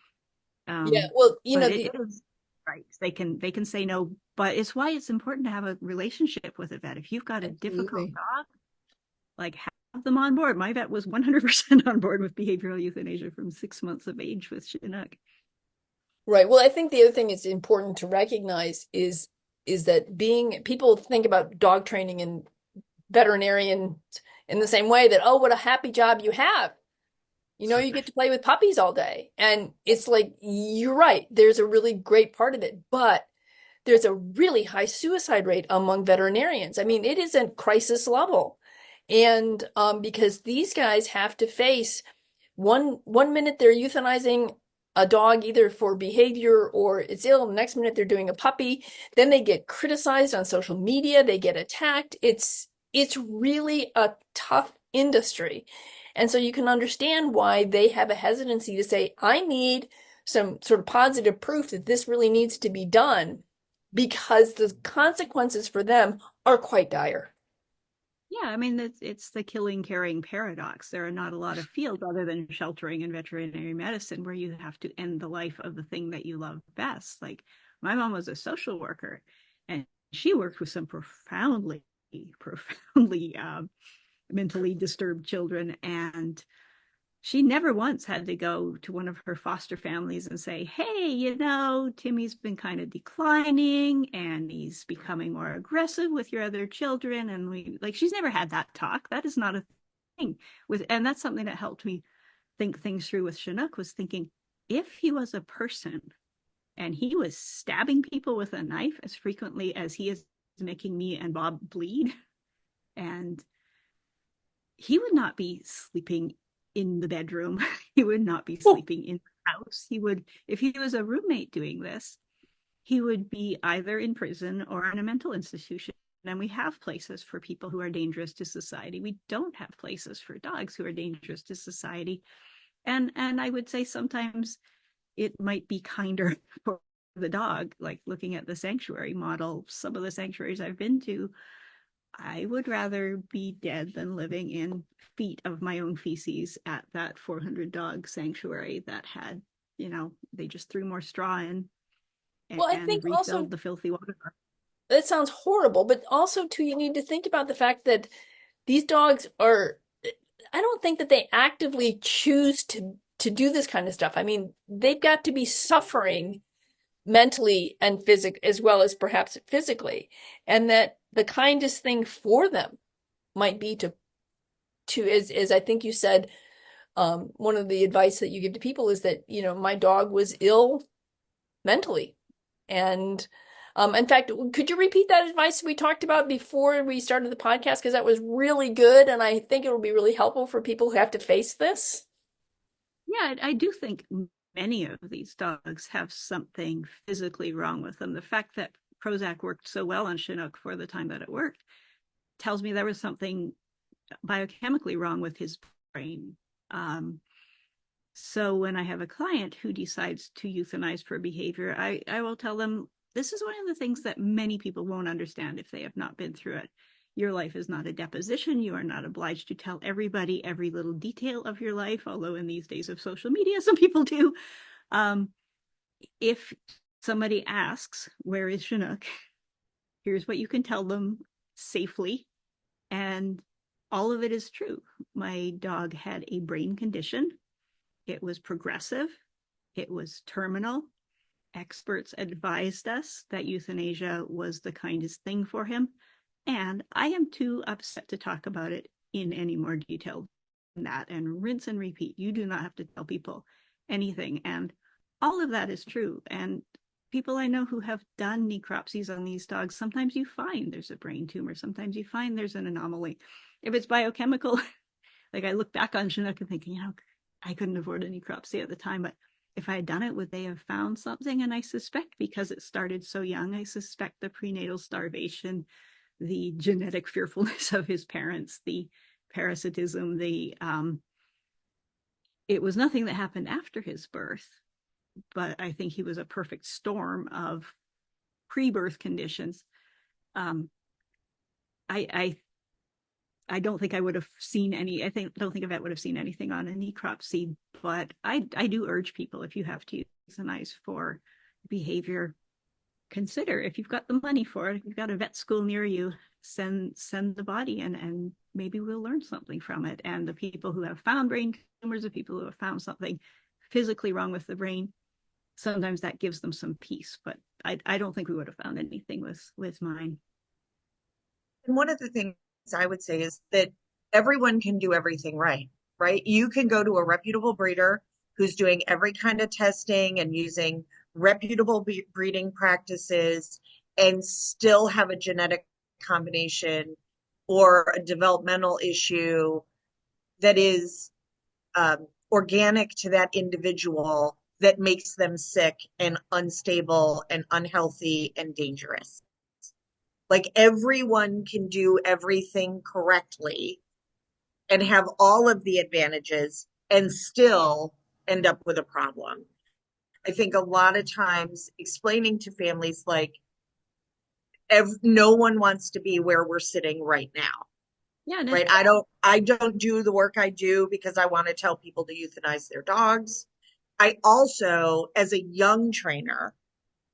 Yeah, well, But it is right. They can say no, but it's why it's important to have a relationship with a vet. If you've got a difficult absolutely. dog, like, have them on board. My vet was 100% on board with behavioral euthanasia from 6 months of age with Chinook. Right. Well, I think the other thing it's important to recognize is that being people think about dog training and veterinarian in the same way that, oh, what a happy job you have. You know, you get to play with puppies all day. And it's like, you're right. There's a really great part of it, but there's a really high suicide rate among veterinarians. I mean, it is a crisis level. And because these guys have to face one minute they're euthanizing a dog either for behavior or it's ill, the next minute they're doing a puppy, then they get criticized on social media, they get attacked. It's really a tough industry. And so you can understand why they have a hesitancy to say, I need some sort of positive proof that this really needs to be done because the consequences for them are quite dire. Yeah, I mean, it's the killing caring paradox. There are not a lot of fields other than sheltering and veterinary medicine where you have to end the life of the thing that you love best. Like, my mom was a social worker, and she worked with some profoundly mentally disturbed children, and she never once had to go to one of her foster families and say, hey, Timmy's been kind of declining and he's becoming more aggressive with your other children. And she's never had that talk. That is not a thing and that's something that helped me think things through with Chinook, was thinking, if he was a person and he was stabbing people with a knife as frequently as he is making me and Bob bleed, and he would not be sleeping in the bedroom. He would not be sleeping in the house. He would, if he was a roommate doing this, he would be either in prison or in a mental institution. And we have places for people who are dangerous to society. We don't have places for dogs who are dangerous to society. And I would say sometimes it might be kinder for the dog, like looking at the sanctuary model, some of the sanctuaries I've been to, I would rather be dead than living in feet of my own feces at that 400 dog sanctuary that had, they just threw more straw in Well, I and think refilled also the filthy water. that sounds horrible, but also too, you need to think about the fact that these dogs are, I don't think that they actively choose to do this kind of stuff. I mean, they've got to be suffering mentally and as well as perhaps physically, and that the kindest thing for them might be to as I think you said, one of the advice that you give to people is that, my dog was ill mentally. And in fact, could you repeat that advice we talked about before we started the podcast? Because that was really good. And I think it will be really helpful for people who have to face this. Yeah, I do think many of these dogs have something physically wrong with them. The fact that Prozac worked so well on Chinook for the time that it worked tells me there was something biochemically wrong with his brain. So when I have a client who decides to euthanize for behavior, I will tell them, this is one of the things that many people won't understand if they have not been through it. Your life is not a deposition. You are not obliged to tell everybody every little detail of your life, although in these days of social media, some people do. If somebody asks, where is Chinook? Here's what you can tell them safely. And all of it is true. My dog had a brain condition. It was progressive. It was terminal. Experts advised us that euthanasia was the kindest thing for him. And I am too upset to talk about it in any more detail than that. And rinse and repeat. You do not have to tell people anything. And all of that is true. And people I know who have done necropsies on these dogs, sometimes you find there's a brain tumor. Sometimes you find there's an anomaly. If it's biochemical, like I look back on Chinook and thinking, I couldn't afford a necropsy at the time, but if I had done it, would they have found something? And I suspect, because it started so young, I suspect the prenatal starvation, the genetic fearfulness of his parents, the parasitism, it was nothing that happened after his birth, but I think he was a perfect storm of pre-birth conditions. I don't think I would have seen any. Don't think Yvette would have seen anything on a necropsy, but I do urge people, if you have to euthanize for behavior, consider, if you've got the money for it, if you've got a vet school near you, send the body in, and maybe we'll learn something from it. And the people who have found brain tumors, the people who have found something physically wrong with the brain, sometimes that gives them some peace. But I don't think we would have found anything with mine. And one of the things I would say is that everyone can do everything right? You can go to a reputable breeder who's doing every kind of testing and using reputable breeding practices and still have a genetic combination or a developmental issue that is organic to that individual that makes them sick and unstable and unhealthy and dangerous. Like, everyone can do everything correctly and have all of the advantages and still end up with a problem. I think a lot of times explaining to families, like, no one wants to be where we're sitting right now. Yeah, right. I don't do the work I do because I want to tell people to euthanize their dogs. I also, as a young trainer,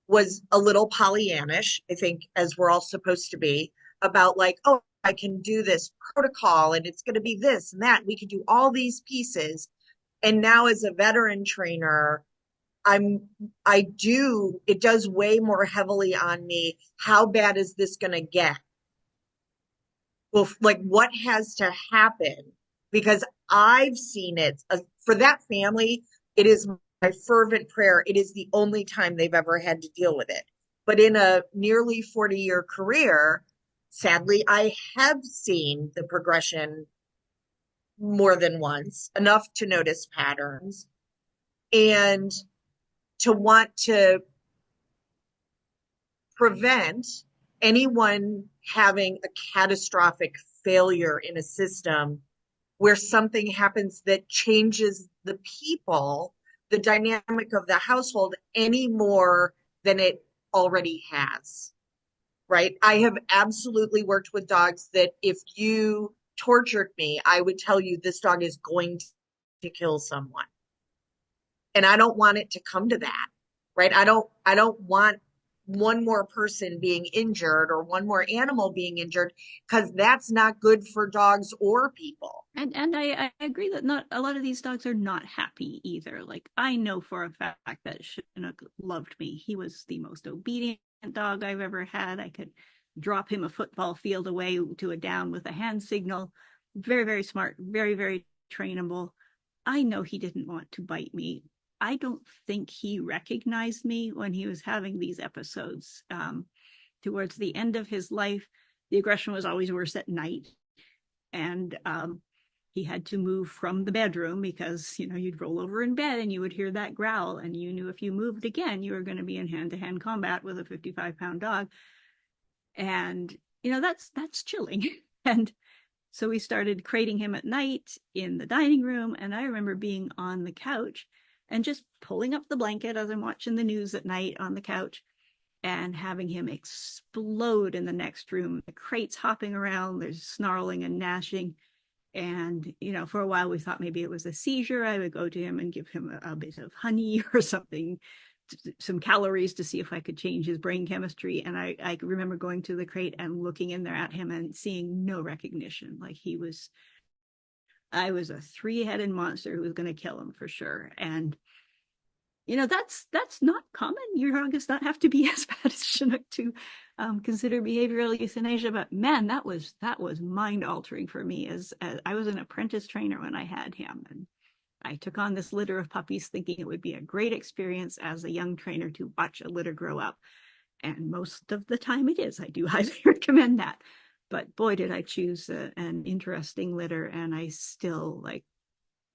was a little Pollyannish, I think, as we're all supposed to be, about like, oh, I can do this protocol and it's going to be this and that. We can do all these pieces. And now as a veteran trainer, it does weigh more heavily on me. How bad is this going to get? Well, like, what has to happen? Because I've seen it for that family. It is my fervent prayer. It is the only time they've ever had to deal with it. But in a nearly 40-year career, sadly, I have seen the progression more than once, enough to notice patterns and to want to prevent anyone having a catastrophic failure in a system where something happens that changes the people, the dynamic of the household, any more than it already has, right? I have absolutely worked with dogs that if you tortured me, I would tell you this dog is going to kill someone. And I don't want it to come to that, right? I don't want one more person being injured or one more animal being injured, because that's not good for dogs or people. And I agree that not a lot of these dogs are not happy either. Like, I know for a fact that Chinook loved me. He was the most obedient dog I've ever had. I could drop him a football field away to a down with a hand signal. Very, very smart, very, very trainable. I know he didn't want to bite me. I don't think he recognized me when he was having these episodes. Towards the end of his life, the aggression was always worse at night. And he had to move from the bedroom because, you'd roll over in bed and you would hear that growl, and you knew if you moved again, you were going to be in hand-to-hand combat with a 55-pound dog. And, that's chilling. And so we started crating him at night in the dining room. And I remember being on the couch and just pulling up the blanket as I'm watching the news at night on the couch and having him explode in the next room. The crate's hopping around, there's snarling and gnashing. And, for a while we thought maybe it was a seizure. I would go to him and give him a bit of honey or something, some calories, to see if I could change his brain chemistry. And I remember going to the crate and looking in there at him and seeing no recognition. Like I was a 3-headed monster who was going to kill him for sure. And that's not common. Your dog does not have to be as bad as Chinook to consider behavioral euthanasia. But man, that was mind altering for me. As I was an apprentice trainer when I had him, and I took on this litter of puppies thinking it would be a great experience as a young trainer to watch a litter grow up. And most of the time it is. I do highly recommend that. But boy, did I choose an interesting litter, and I still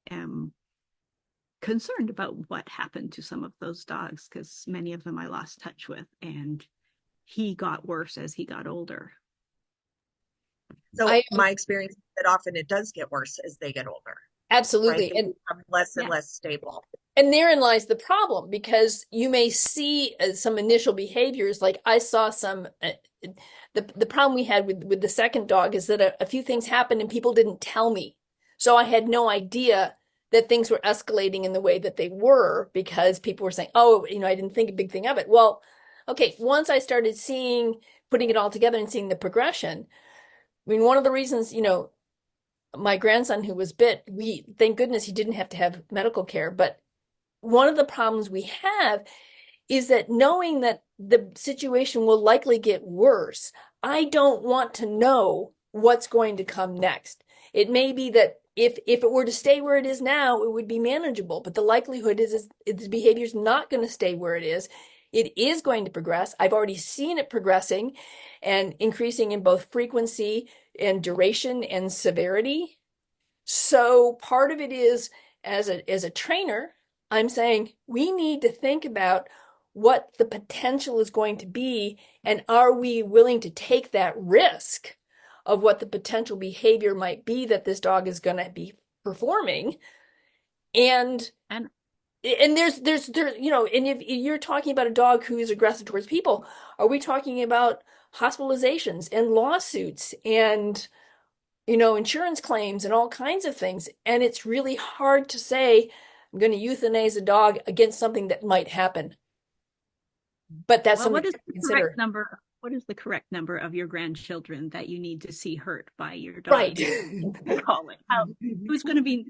am concerned about what happened to some of those dogs, because many of them I lost touch with, and he got worse as he got older. So my experience is that often it does get worse as they get older. Absolutely. Right? They become less and less stable. And therein lies the problem, because you may see some initial behaviors. Like I saw some, the problem we had with the second dog is that a few things happened and people didn't tell me. So I had no idea that things were escalating in the way that they were, because people were saying, oh, I didn't think a big thing of it. Well, okay, once I started putting it all together and seeing the progression, I mean, one of the reasons, my grandson who was bit, thank goodness he didn't have to have medical care. But one of the problems we have is that knowing that the situation will likely get worse, I don't want to know what's going to come next. It may be that if it were to stay where it is now, it would be manageable. But the likelihood is the behavior is not going to stay where it is. It is going to progress. I've already seen it progressing and increasing in both frequency and duration and severity. So part of it is, as a trainer, I'm saying we need to think about what the potential is going to be, and are we willing to take that risk of what the potential behavior might be that this dog is going to be performing. And there's and if you're talking about a dog who is aggressive towards people, are we talking about hospitalizations and lawsuits and insurance claims and all kinds of things? And it's really hard to say I'm going to euthanize a dog against something that might happen. But that's something to consider. What is the correct number of your grandchildren that you need to see hurt by your dog? Right. Who's going to be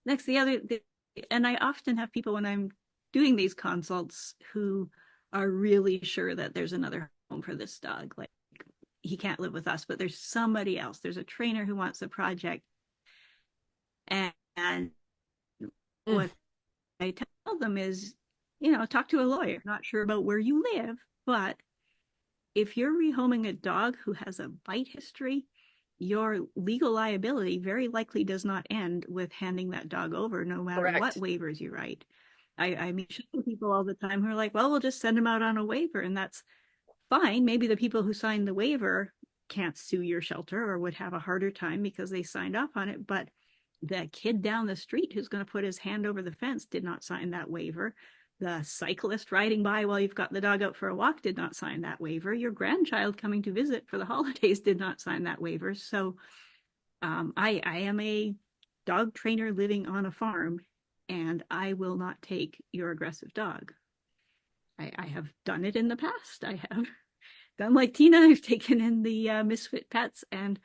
next? And I often have people when I'm doing these consults who are really sure that there's another home for this dog. Like, he can't live with us, but there's somebody else. There's a trainer who wants a project. And what I tell them is, talk to a lawyer. Not sure about where you live, but if you're rehoming a dog who has a bite history, your legal liability very likely does not end with handing that dog over, no matter what waivers you write. I meet people all the time who are like, well, we'll just send them out on a waiver, and that's fine. Maybe the people who signed the waiver can't sue your shelter or would have a harder time because they signed off on it, but the kid down the street who's going to put his hand over the fence did not sign that waiver. The cyclist riding by while you've got the dog out for a walk did not sign that waiver. Your grandchild coming to visit for the holidays did not sign that waiver. So I am a dog trainer living on a farm, and I will not take your aggressive dog. I have done it in the past. I have done like Tina. I've taken in the misfit pets, and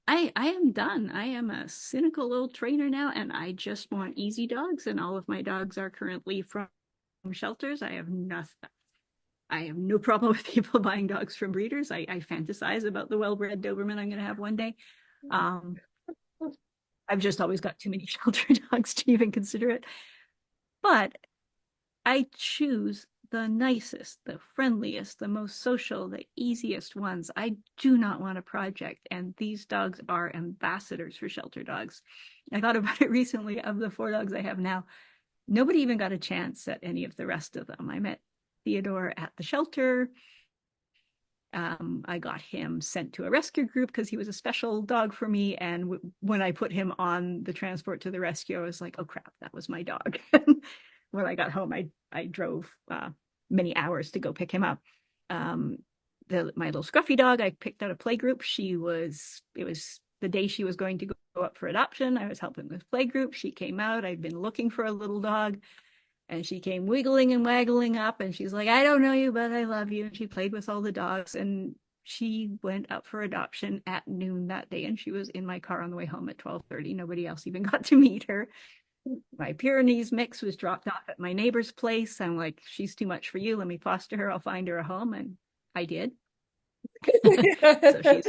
I am done. I am a cynical little trainer now, and I just want easy dogs, and all of my dogs are currently from shelters. I have no problem with people buying dogs from breeders. I fantasize about the well-bred Doberman I'm going to have one day. I've just always got too many shelter dogs to even consider it. But I choose the nicest, the friendliest, the most social, the easiest ones. I do not want a project. And these dogs are ambassadors for shelter dogs. I thought about it recently. Of the 4 dogs I have now, nobody even got a chance at any of the rest of them. I met Theodore at the shelter. I got him sent to a rescue group because he was a special dog for me. And when I put him on the transport to the rescue, I was like, oh crap, that was my dog. When I got home, I drove many hours to go pick him up. My little scruffy dog, I picked out a play group. It was the day she was going to go up for adoption. I was helping with play group. She came out. I'd been looking for a little dog. And she came wiggling and waggling up, and she's like, I don't know you, but I love you. And she played with all the dogs, and she went up for adoption at noon that day, and she was in my car on the way home at 12:30. Nobody else even got to meet her. My Pyrenees mix was dropped off at my neighbor's place. I'm like, she's too much for you. Let me foster her. I'll find her a home. And I did. So she's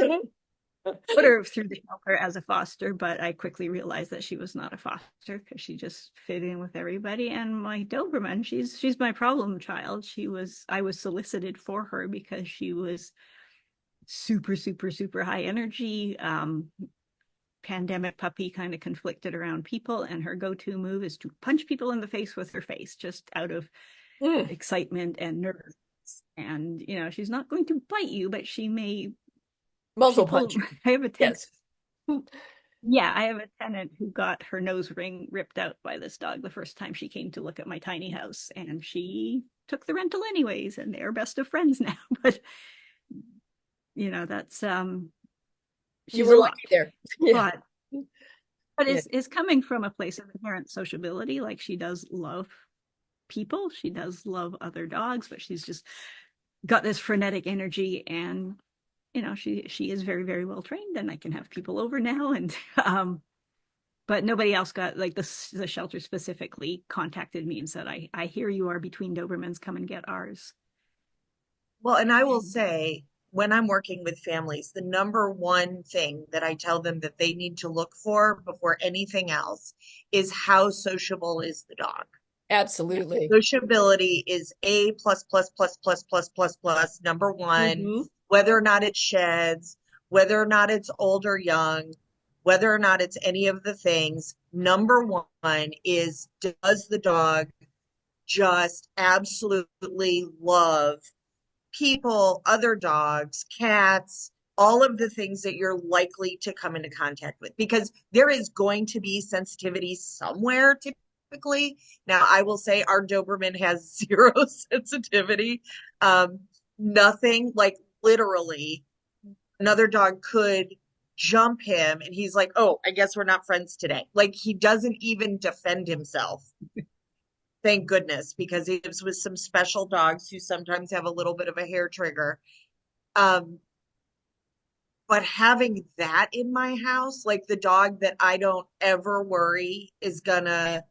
put her through the shelter as a foster, but I quickly realized that she was not a foster because she just fit in with everybody. And my Doberman, she's my problem child. I was solicited for her because she was super, super, super high energy. Pandemic puppy, kind of conflicted around people, and her go-to move is to punch people in the face with her face, just out of excitement and nervousness. And she's not going to bite you, but she may muzzle punch. I have a tenant. Yes. I have a tenant who got her nose ring ripped out by this dog the first time she came to look at my tiny house, and she took the rental anyways, and they're best of friends now. But that's you were lucky there. Yeah. But it's coming from a place of inherent sociability. Like, she does love people, she does love other dogs, but she's just got this frenetic energy, and she is very, very well trained, and I can have people over now. And but nobody else got, like, the shelter specifically contacted me and said, I hear you are between Dobermans, come and get ours. Well, and I will say, when I'm working with families, the number one thing that I tell them that they need to look for before anything else is how sociable is the dog. Absolutely. Sociability is A plus plus plus plus plus plus plus number one. Whether or not it sheds, whether or not it's old or young, whether or not it's any of the things, number one is, does the dog just absolutely love people, other dogs, cats, all of the things that you're likely to come into contact with, because there is going to be sensitivity somewhere typically. Now, I will say our Doberman has 0 sensitivity. Nothing, like, literally another dog could jump him and he's like, oh, I guess we're not friends today. Like, he doesn't even defend himself. Thank goodness, because he lives with some special dogs who sometimes have a little bit of a hair trigger. But having that in my house, like, the dog that I don't ever worry is gonna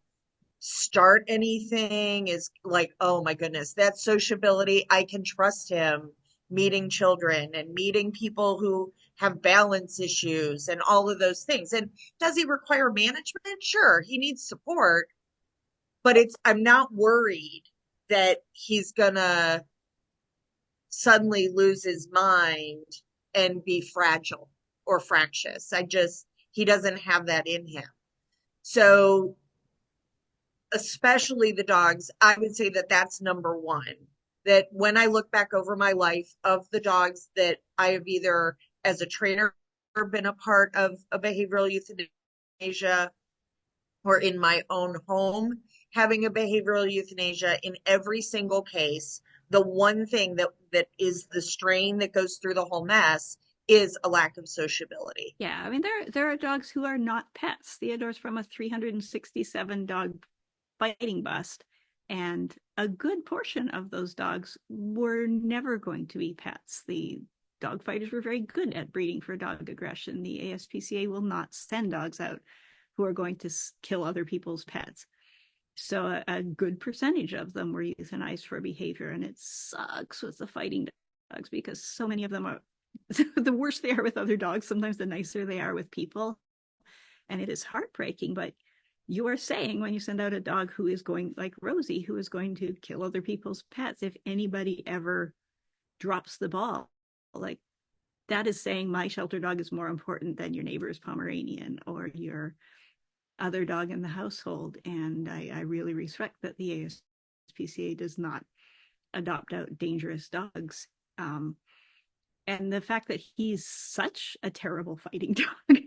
start anything, is like, oh my goodness, that sociability. I can trust him meeting children and meeting people who have balance issues and all of those things. And does he require management? Sure, he needs support. But I'm not worried that he's gonna suddenly lose his mind and be fragile or fractious. He doesn't have that in him. So, especially the dogs, I would say that that's number one. That when I look back over my life, of the dogs that I have either as a trainer been a part of a behavioral euthanasia, or in my own home having a behavioral euthanasia, in every single case, the one thing that is the strain that goes through the whole mess is a lack of sociability. Yeah, I mean, there are dogs who are not pets. Theodore's from a 367 dog fighting bust, and a good portion of those dogs were never going to be pets. The dog fighters were very good at breeding for dog aggression. The ASPCA will not send dogs out who are going to kill other people's pets. So a good percentage of them were euthanized for behavior, and it sucks with the fighting dogs because so many of them are the worse they are with other dogs, sometimes the nicer they are with people. And it is heartbreaking, but you are saying when you send out a dog who is going, like Rosie, who is going to kill other people's pets if anybody ever drops the ball. Like, that is saying my shelter dog is more important than your neighbor's Pomeranian or your other dog in the household. And I really respect that the ASPCA does not adopt out dangerous dogs. And the fact that he's such a terrible fighting dog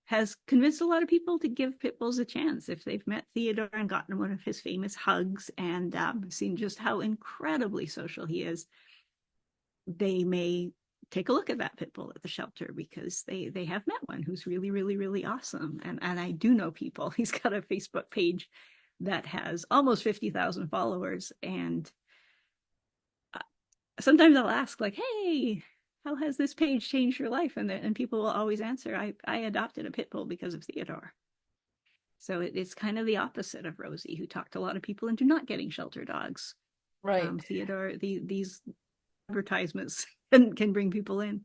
has convinced a lot of people to give pit bulls a chance. If they've met Theodore and gotten one of his famous hugs and seen just how incredibly social he is, they may take a look at that pit bull at the shelter because they have met one who's really, really, really awesome. And I do know people. He's got a Facebook page that has almost 50,000 followers. And sometimes I'll ask, like, hey, how has this page changed your life? And people will always answer, I adopted a pit bull because of Theodore. So it's kind of the opposite of Rosie, who talked a lot of people into not getting shelter dogs. Right. Theodore, these advertisements can bring people in.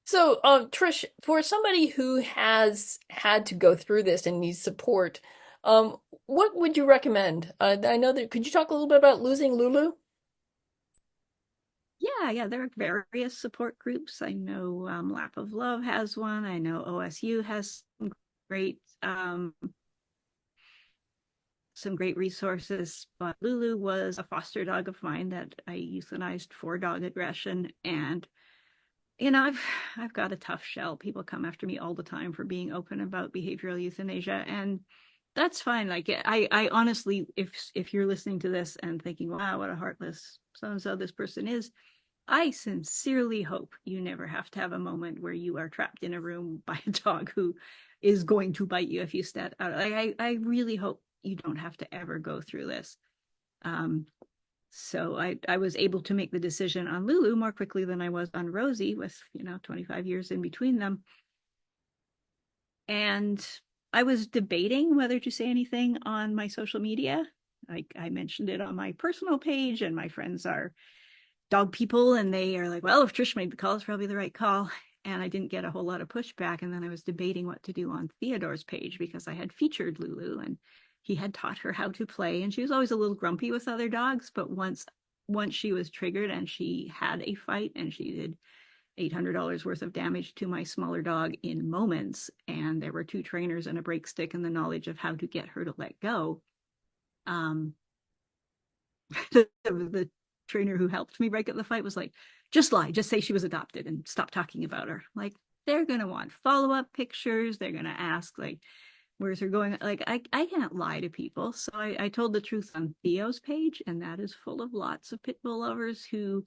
So, Trish, for somebody who has had to go through this and needs support, what would you recommend? I know that, could you talk a little bit about losing Lulu? Yeah, there are various support groups. I know Lap of Love has one. I know OSU has some great resources. But Lulu was a foster dog of mine that I euthanized for dog aggression. And I've got a tough shell. People come after me all the time for being open about behavioral euthanasia, and that's fine. Like, I honestly, if you're listening to this and thinking, wow, what a heartless so-and-so this person is, I sincerely hope you never have to have a moment where you are trapped in a room by a dog who is going to bite you if you step out. I really hope you don't have to ever go through this. So I was able to make the decision on Lulu more quickly than I was on Rosie, with 25 years in between them. And I was debating whether to say anything on my social media. I mentioned it on my personal page, and my friends are dog people, and they are like, well, if Trish made the call, it's probably the right call. And I didn't get a whole lot of pushback. And then I was debating what to do on Theodore's page, because I had featured Lulu and he had taught her how to play. And she was always a little grumpy with other dogs. But once she was triggered and she had a fight, and she did $800 worth of damage to my smaller dog in moments, and there were 2 trainers and a break stick and the knowledge of how to get her to let go. The trainer who helped me break up the fight was like, just lie, just say she was adopted and stop talking about her. Like, they're going to want follow-up pictures. They're going to ask, like, where's her going? Like, I can't lie to people. So I told the truth on Theo's page, and that is full of lots of pit bull lovers who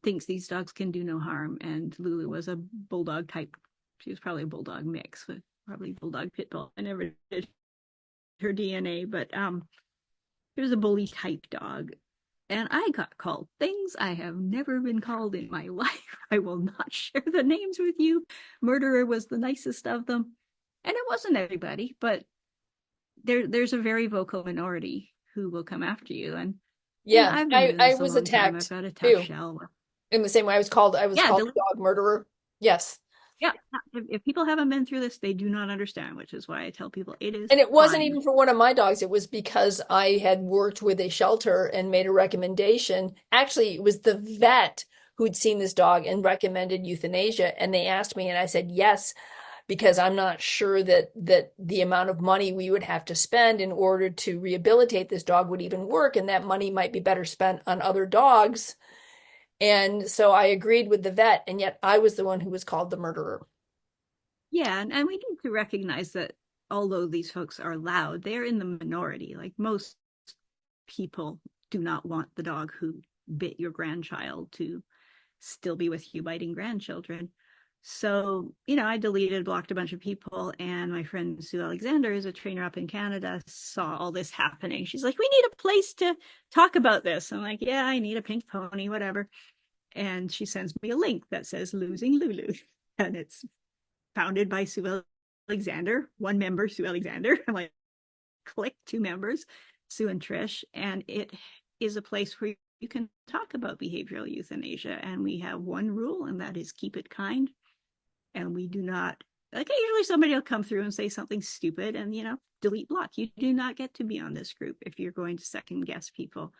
thinks these dogs can do no harm. And Lulu was a bulldog type. She was probably a bulldog mix, but probably bulldog pit bull. I never did her DNA, but it was a bully type dog. And I got called things I have never been called in my life. I will not share the names with you. Murderer was the nicest of them. And it wasn't everybody, but there's a very vocal minority who will come after you. And Yeah, I've been doing this I a was long time. I've attacked got a tough too. shell. In the same way, I was called Yeah, a dog murderer. Yes. yeah. If people haven't been through this, they do not understand, which is why I tell people it is And it wasn't fine. even for one of my dogs. It was because I had worked with a shelter and made a recommendation. Actually, it was the vet who'd seen this dog and recommended euthanasia. And they asked me, and I said yes, because I'm not sure that the amount of money we would have to spend in order to rehabilitate this dog would even work, and that money might be better spent on other dogs. And so I agreed with the vet, and yet I was the one who was called the murderer. Yeah, and we need to recognize that although these folks are loud, they're in the minority. Like, most people do not want the dog who bit your grandchild to still be with you biting grandchildren. So, I blocked a bunch of people, and my friend Sue Alexander is a trainer up in Canada, saw all this happening. She's like, we need a place to talk about this. I'm like, yeah, I need a pink pony, whatever. And she sends me a link that says Losing Lulu. And it's founded by Sue Alexander, one member, Sue Alexander. I'm like, click, 2 members, Sue and Trish. And it is a place where you can talk about behavioral euthanasia. And we have one rule, and that is keep it kind. And we do not like usually somebody will come through and say something stupid and, delete block. You do not get to be on this group if you're going to second guess people.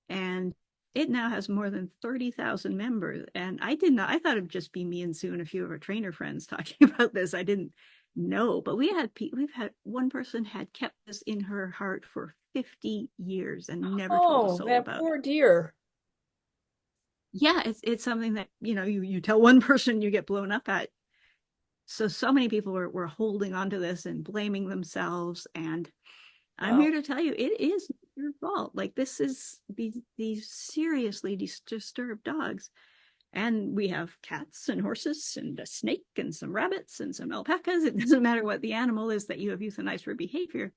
And it now has more than 30,000 members. And I thought it'd just be me and Sue and a few of our trainer friends talking about this. I didn't know, but we've had one person had kept this in her heart for 50 years and never told a Oh, soul that about it. poor dear. Yeah, it's something that, you tell one person, you get blown up at. So many people were holding on to this and blaming themselves. And I'm Wow. here to tell you, it is your fault. Like, this is these seriously disturbed dogs. And we have cats and horses and a snake and some rabbits and some alpacas. It doesn't matter what the animal is that you have euthanized for behavior.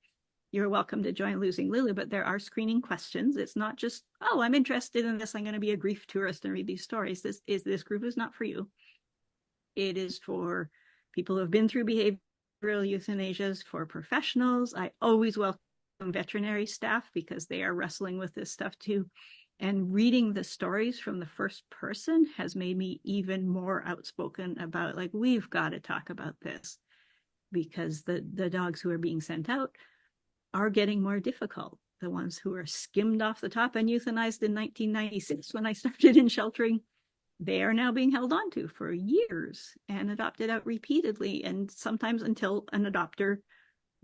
You're welcome to join Losing Lulu, but there are screening questions. It's not just, oh, I'm interested in this, I'm going to be a grief tourist and read these stories. This group is not for you. It is for people who have been through behavioral euthanasias, for professionals. I always welcome veterinary staff because they are wrestling with this stuff too. And reading the stories from the first person has made me even more outspoken about, like, we've got to talk about this, because the dogs who are being sent out are getting more difficult. The ones who are skimmed off the top and euthanized in 1996 when I started in sheltering, they are now being held on to for years and adopted out repeatedly, and sometimes until an adopter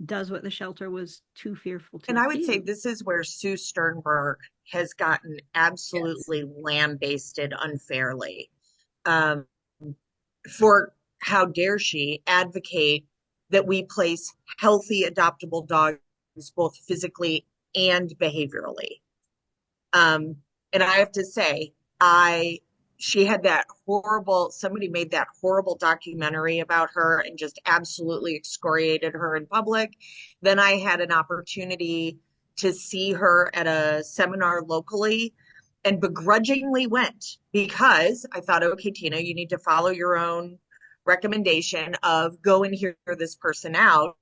does what the shelter was too fearful to do. And I would say this is where Sue Sternberg has gotten absolutely lambasted unfairly. For how dare she advocate that we place healthy adoptable dogs both physically and behaviorally. And I have to say, she had that horrible, somebody made that horrible documentary about her and just absolutely excoriated her in public. Then I had an opportunity to see her at a seminar locally and begrudgingly went, because I thought, okay, Tina, you need to follow your own recommendation of go and hear this person out.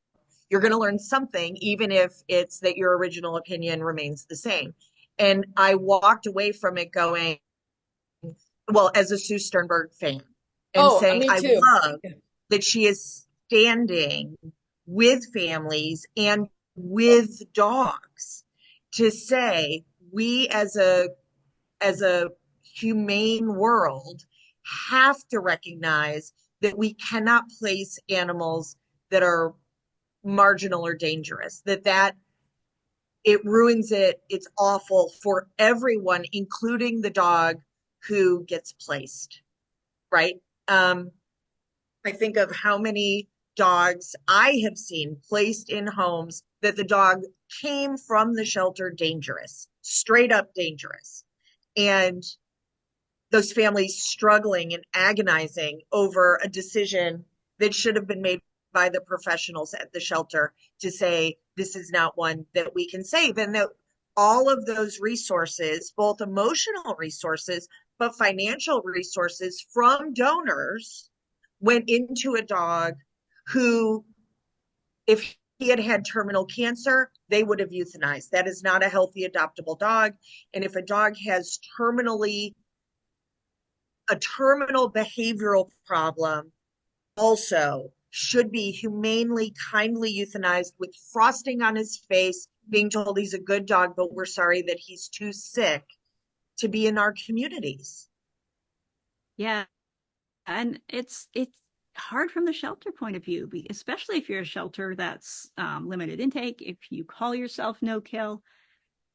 You're going to learn something, even if it's that your original opinion remains the same. And I walked away from it going, well, as a Sue Sternberg fan, and saying, Me I too. love that she is standing with families and with dogs to say, we as a humane world have to recognize that we cannot place animals that are marginal or dangerous, that it ruins it. It's awful for everyone, including the dog who gets placed, right? I think of how many dogs I have seen placed in homes that the dog came from the shelter dangerous, straight up dangerous. And those families struggling and agonizing over a decision that should have been made by the professionals at the shelter to say, this is not one that we can save. And that all of those resources, both emotional resources, but financial resources from donors, went into a dog who, if he had had terminal cancer, they would have euthanized. That is not a healthy adoptable dog. And if a dog has a terminal behavioral problem, also should be humanely, kindly euthanized with frosting on his face, being told he's a good dog, but we're sorry that he's too sick to be in our communities. Yeah. And it's hard from the shelter point of view, especially if you're a shelter that's limited intake. If you call yourself no kill,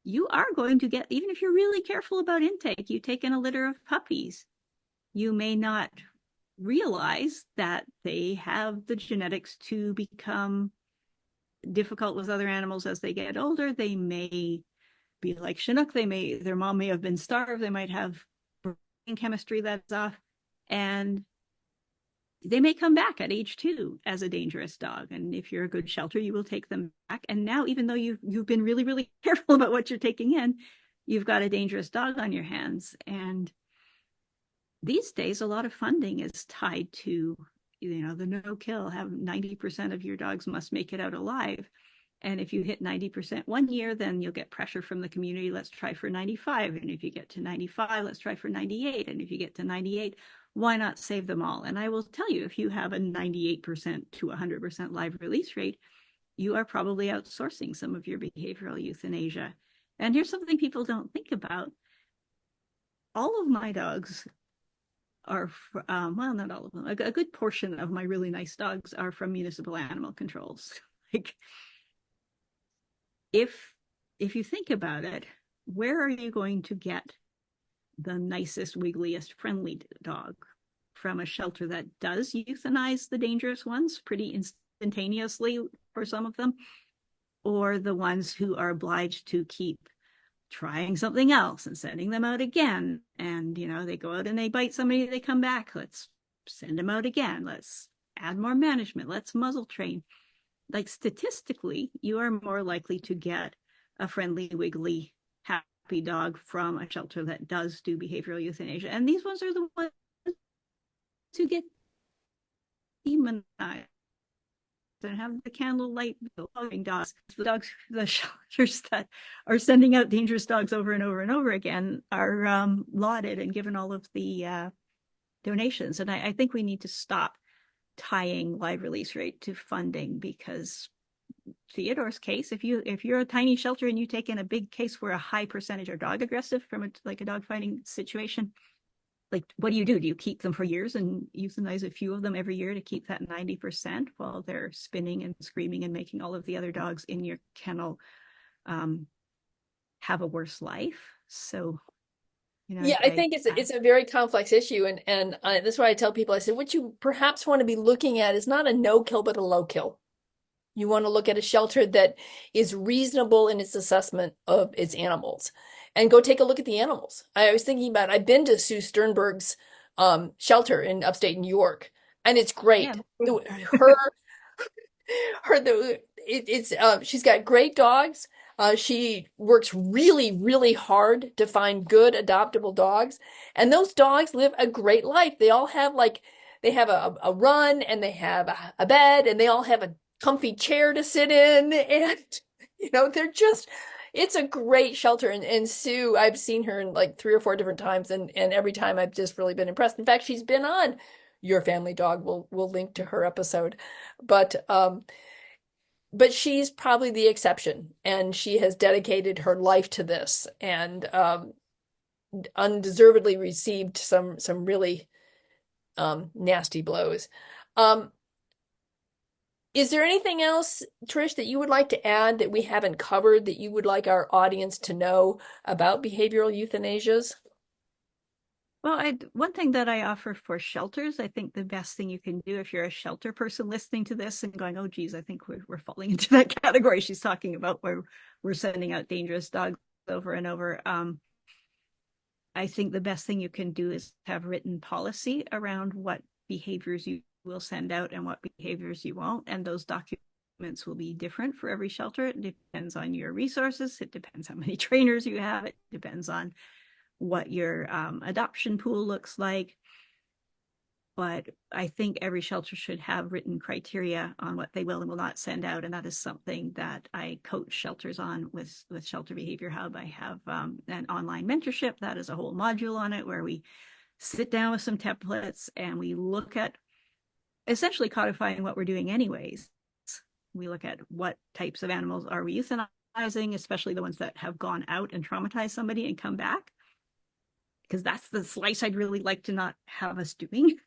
you are going to get, even if you're really careful about intake, you take in a litter of puppies, you may not realize that they have the genetics to become difficult with other animals as they get older. They may be like Chinook. Their mom may have been starved. They might have brain chemistry that's off, and they may come back at age 2 as a dangerous dog. And if you're a good shelter, you will take them back. And now, even though you've been really, really careful about what you're taking in, you've got a dangerous dog on your hands. And these days, a lot of funding is tied to, the no kill. Have 90% of your dogs must make it out alive. And if you hit 90% one year, then you'll get pressure from the community. Let's try for 95. And if you get to 95, let's try for 98. And if you get to 98, why not save them all? And I will tell you, if you have a 98% to 100% live release rate, you are probably outsourcing some of your behavioral euthanasia. And here's something people don't think about. All of my dogs are, well, not all of them. A good portion of my really nice dogs are from municipal animal controls. Like, if you think about it, where are you going to get the nicest, wiggliest, friendly dog? From a shelter that does euthanize the dangerous ones pretty instantaneously for some of them, or the ones who are obliged to keep trying something else and sending them out again. And, you know, they go out and they bite somebody, they come back. Let's send them out again. Let's add more management. Let's muzzle train. Like, statistically, you are more likely to get a friendly, wiggly, happy dog from a shelter that does do behavioral euthanasia. And these ones are the ones who get demonized and have the candlelight loving dogs. The shelters that are sending out dangerous dogs over and over and over again are lauded and given all of the donations. And I think we need to stop tying live release rate to funding, because Theodore's case, if you're a tiny shelter and you take in a big case where a high percentage are dog aggressive from a dog fighting situation, like, what do? Do you keep them for years and euthanize a few of them every year to keep that 90% while they're spinning and screaming and making all of the other dogs in your kennel have a worse life? So, you know, Yeah, I think it's a very complex issue, and that's why I tell people, I said, what you perhaps want to be looking at is not a no kill, but a low kill. You want to look at a shelter that is reasonable in its assessment of its animals, and go take a look at the animals. I was thinking about, I've been to Sue Sternberg's shelter in upstate New York, and it's great. Yeah. She's got great dogs. She works really, really hard to find good adoptable dogs, and those dogs live a great life. They all have, like, they have a run, and they have a bed, and they all have a comfy chair to sit in, and you know, it's a great shelter. And Sue, I've seen her in like 3 or 4 different times, and every time I've just really been impressed. In fact, she's been on Your Family Dog. We'll link to her episode, but she's probably the exception, and she has dedicated her life to this, and undeservedly received some really nasty blows. Is there anything else, Trish, that you would like to add that we haven't covered, that you would like our audience to know about behavioral euthanasias? Well, one thing that I offer for shelters, I think the best thing you can do if you're a shelter person listening to this and going, oh, geez, I think we're falling into that category she's talking about, where we're sending out dangerous dogs over and over. I think the best thing you can do is have written policy around what behaviors you will send out and what behaviors you won't. And those documents will be different for every shelter. It depends on your resources. It depends how many trainers you have. It depends on what your adoption pool looks like. But I think every shelter should have written criteria on what they will and will not send out. And that is something that I coach shelters on with Shelter Behavior Hub. I have an online mentorship that is a whole module on it, where we sit down with some templates and we look at essentially codifying what we're doing anyways. We look at what types of animals are we euthanizing, especially the ones that have gone out and traumatized somebody and come back, because that's the slice I'd really like to not have us doing.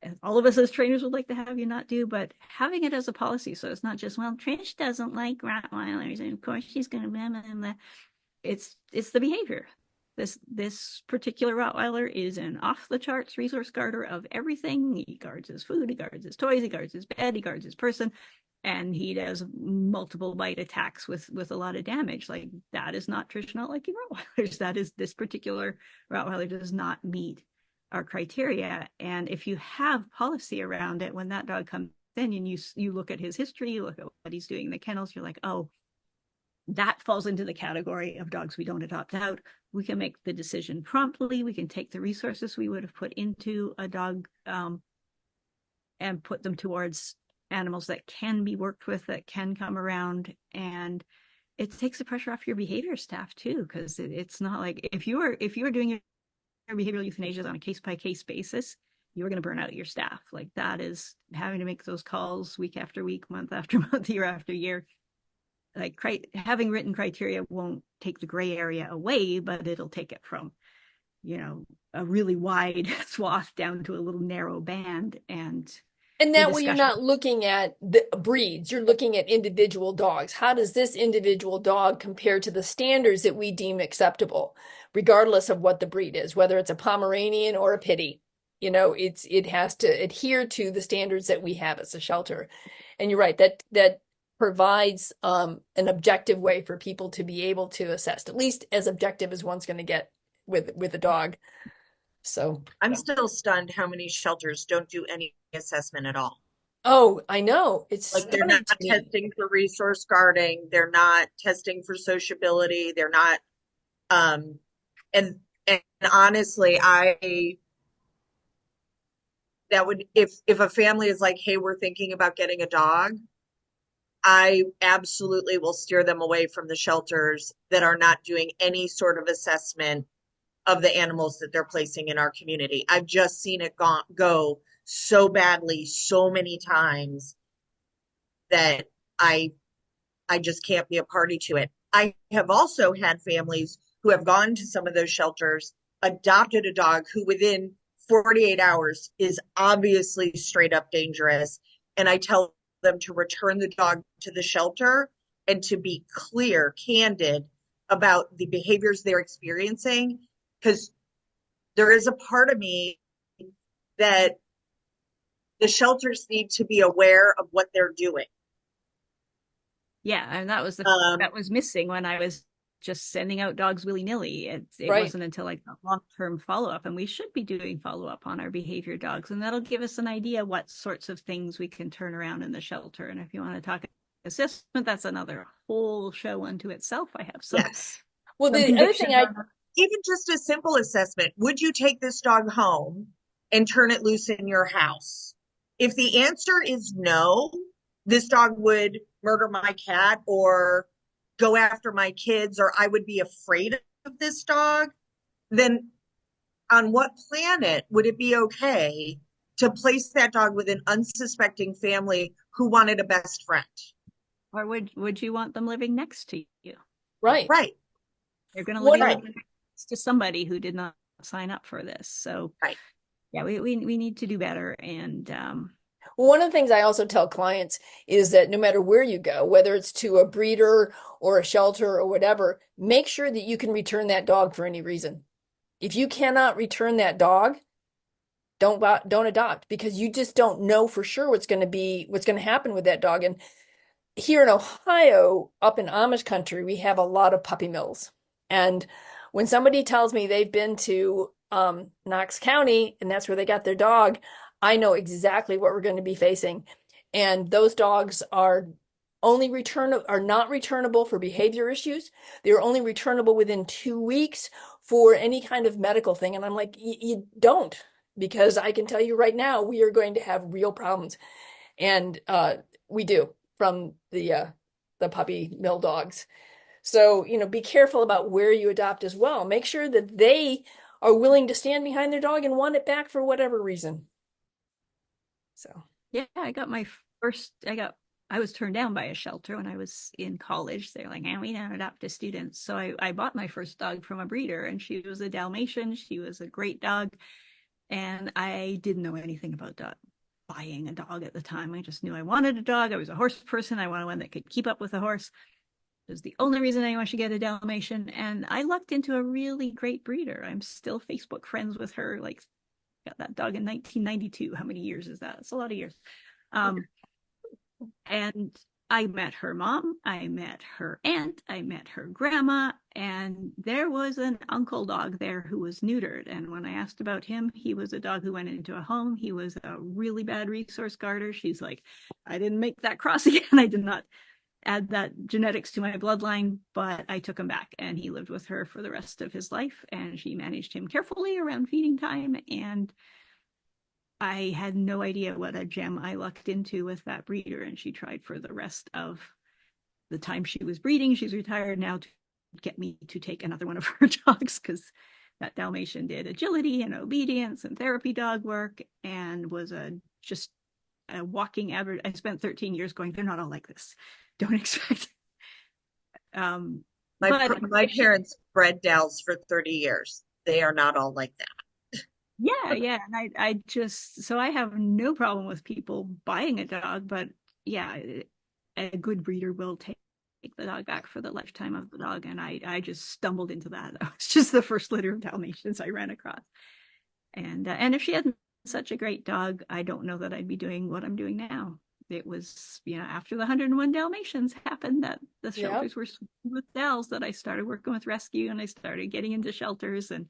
And all of us as trainers would like to have you not do, but having it as a policy, so it's not just, well, Trish doesn't like Rottweilers, and of course she's going to blah, blah, blah. It's the behavior. This particular Rottweiler is an off-the-charts resource guarder of everything. He guards his food, he guards his toys, he guards his bed, he guards his person, and he does multiple bite attacks with a lot of damage. Like, that is not Trish not liking Rottweilers. That is, this particular Rottweiler does not meet our criteria. And if you have policy around it, when that dog comes in and you look at his history, you look at what he's doing in the kennels, you're like, oh, that falls into the category of dogs we don't adopt out. We can make the decision promptly. We can take the resources we would have put into a dog and put them towards animals that can be worked with, that can come around, and it takes the pressure off your behavior staff too, because it's not like if you are doing your behavioral euthanasia on a case by case basis, you're going to burn out your staff. Like, that is having to make those calls week after week, month after month, year after year. Like, having written criteria won't take the gray area away, but it'll take it from, a really wide swath down to a little narrow band. And that way you're not looking at the breeds, you're looking at individual dogs. How does this individual dog compare to the standards that we deem acceptable, regardless of what the breed is, whether it's a Pomeranian or a Pitty? It has to adhere to the standards that we have as a shelter. And you're right, that provides an objective way for people to be able to assess, at least as objective as one's going to get with a dog. So I'm still stunned how many shelters don't do any assessment at all. Oh, I know. It's like they're not testing for resource guarding. They're not testing for sociability. They're not. And honestly, that would, if a family is like, hey, we're thinking about getting a dog, I absolutely will steer them away from the shelters that are not doing any sort of assessment of the animals that they're placing in our community. I've just seen it go so badly so many times that I just can't be a party to it. I have also had families who have gone to some of those shelters, adopted a dog who within 48 hours is obviously straight up dangerous. And I tell them to return the dog to the shelter and to be clear, candid about the behaviors they're experiencing. Because there is a part of me that the shelters need to be aware of what they're doing. Yeah, and that was that was missing when I was just sending out dogs willy-nilly. It Right. wasn't until like a long-term follow-up, and we should be doing follow-up on our behavior dogs, and that'll give us an idea what sorts of things we can turn around in the shelter. And if you want to talk assessment, that's another whole show unto itself. I have some. Yes. Well, the other thing even just a simple assessment, would you take this dog home and turn it loose in your house? If the answer is no, this dog would murder my cat or go after my kids, or I would be afraid of this dog, then on what planet would it be okay to place that dog with an unsuspecting family who wanted a best friend? Or would you want them living next to you? Right. Right. They're going to live next to somebody who did not sign up for this. So right. Yeah, we need to do better. And well, one of the things I also tell clients is that no matter where you go, whether it's to a breeder or a shelter or whatever, make sure that you can return that dog for any reason. If you cannot return that dog, don't adopt, because you just don't know for sure what's going to happen with that dog. And here in Ohio, up in Amish country, we have a lot of puppy mills. And when somebody tells me they've been to Knox County and that's where they got their dog, I know exactly what we're going to be facing. And those dogs are not returnable for behavior issues. They're only returnable within 2 weeks for any kind of medical thing. And I'm like, you don't, because I can tell you right now, we are going to have real problems. And we do, from the puppy mill dogs. So, be careful about where you adopt as well. Make sure that they are willing to stand behind their dog and want it back for whatever reason. So, yeah, I was turned down by a shelter when I was in college. They're like, we don't adopt a student. So I bought my first dog from a breeder, and she was a Dalmatian. She was a great dog. And I didn't know anything about buying a dog at the time. I just knew I wanted a dog. I was a horse person. I wanted one that could keep up with a horse. It was the only reason anyone should get a Dalmatian. And I lucked into a really great breeder. I'm still Facebook friends with her. Like, got that dog in 1992. How many years is that? It's a lot of years. And I met her mom, I met her aunt, I met her grandma, and there was an uncle dog there who was neutered. And when I asked about him, he was a dog who went into a home. He was a really bad resource guarder. She's like, I didn't make that cross again. I did not add that genetics to my bloodline, but I took him back, and he lived with her for the rest of his life, and she managed him carefully around feeding time. And I had no idea what a gem I lucked into with that breeder, and she tried for the rest of the time she was breeding. She's retired now to get me to take another one of her dogs, because that Dalmatian did agility and obedience and therapy dog work and was just a walking average. I spent 13 years going, they're not all like this. Don't expect. My parents bred Dals for 30 years. They are not all like that. Yeah. And so I have no problem with people buying a dog, but yeah, a good breeder will take the dog back for the lifetime of the dog. And I just stumbled into that. That was just the first litter of Dalmatians I ran across. And if she hadn't been such a great dog, I don't know that I'd be doing what I'm doing now. It was, after the 101 Dalmatians happened, that the shelters were with Dals, that I started working with rescue, and I started getting into shelters, and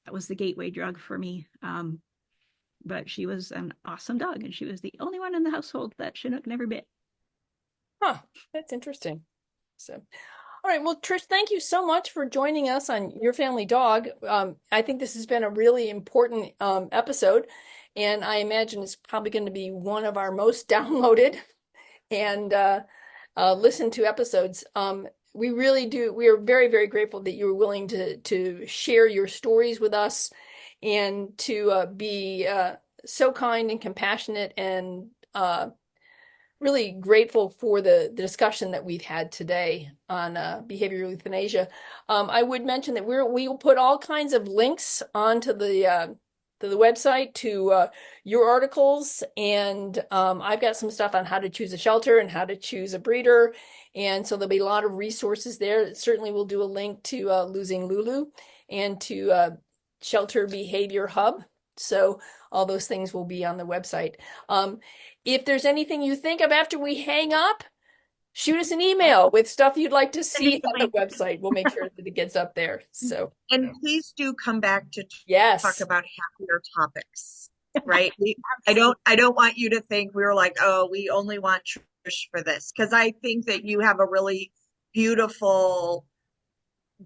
that was the gateway drug for me. But she was an awesome dog, and she was the only one in the household that Chinook never bit. Huh, that's interesting. So, all right, well, Trish, thank you so much for joining us on Your Family Dog. I think this has been a really important episode, and I imagine it's probably going to be one of our most downloaded and listened to episodes. We really do. We are very, very grateful that you were willing to share your stories with us, and to be so kind and compassionate, and really grateful for the discussion that we've had today on behavioral euthanasia. I would mention that we will put all kinds of links onto the website to your articles, and I've got some stuff on how to choose a shelter and how to choose a breeder, and so there'll be a lot of resources there. Certainly we'll do a link to Losing Lulu and to Shelter Behavior Hub. So all those things will be on the website. If there's anything you think of after we hang up, shoot us an email with stuff you'd like to see on the website. We'll make sure that it gets up there. So, and please do come back to talk about happier topics, right? I don't want you to think we were like, oh, we only want Trish for this, because I think that you have a really beautiful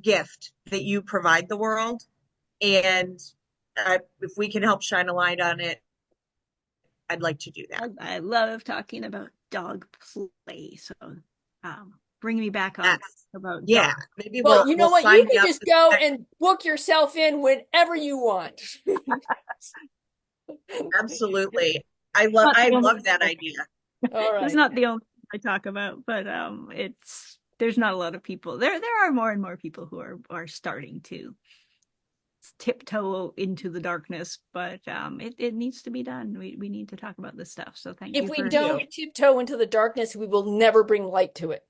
gift that you provide the world, and if we can help shine a light on it, I'd like to do that. I love talking about dog play, so bring me back on about dogs. Maybe well, you know what, you can just go and book yourself in whenever you want. Absolutely. I love that idea. All right. It's not the only thing I talk about, but there's not a lot of people. There are more and more people who are starting to tiptoe into the darkness, but it needs to be done. We need to talk about this stuff. So thank you. If we don't tiptoe into the darkness, we will never bring light to it.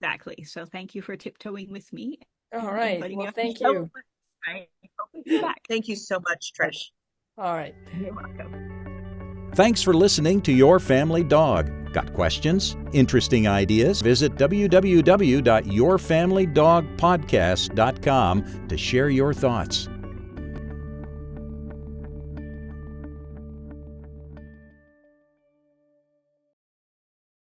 Exactly. So thank you for tiptoeing with me. All right. Well, thank you. Thank you so much, Trish. All right. You're welcome. Thanks for listening to Your Family Dog. Got questions? Interesting ideas? Visit www.yourfamilydogpodcast.com to share your thoughts.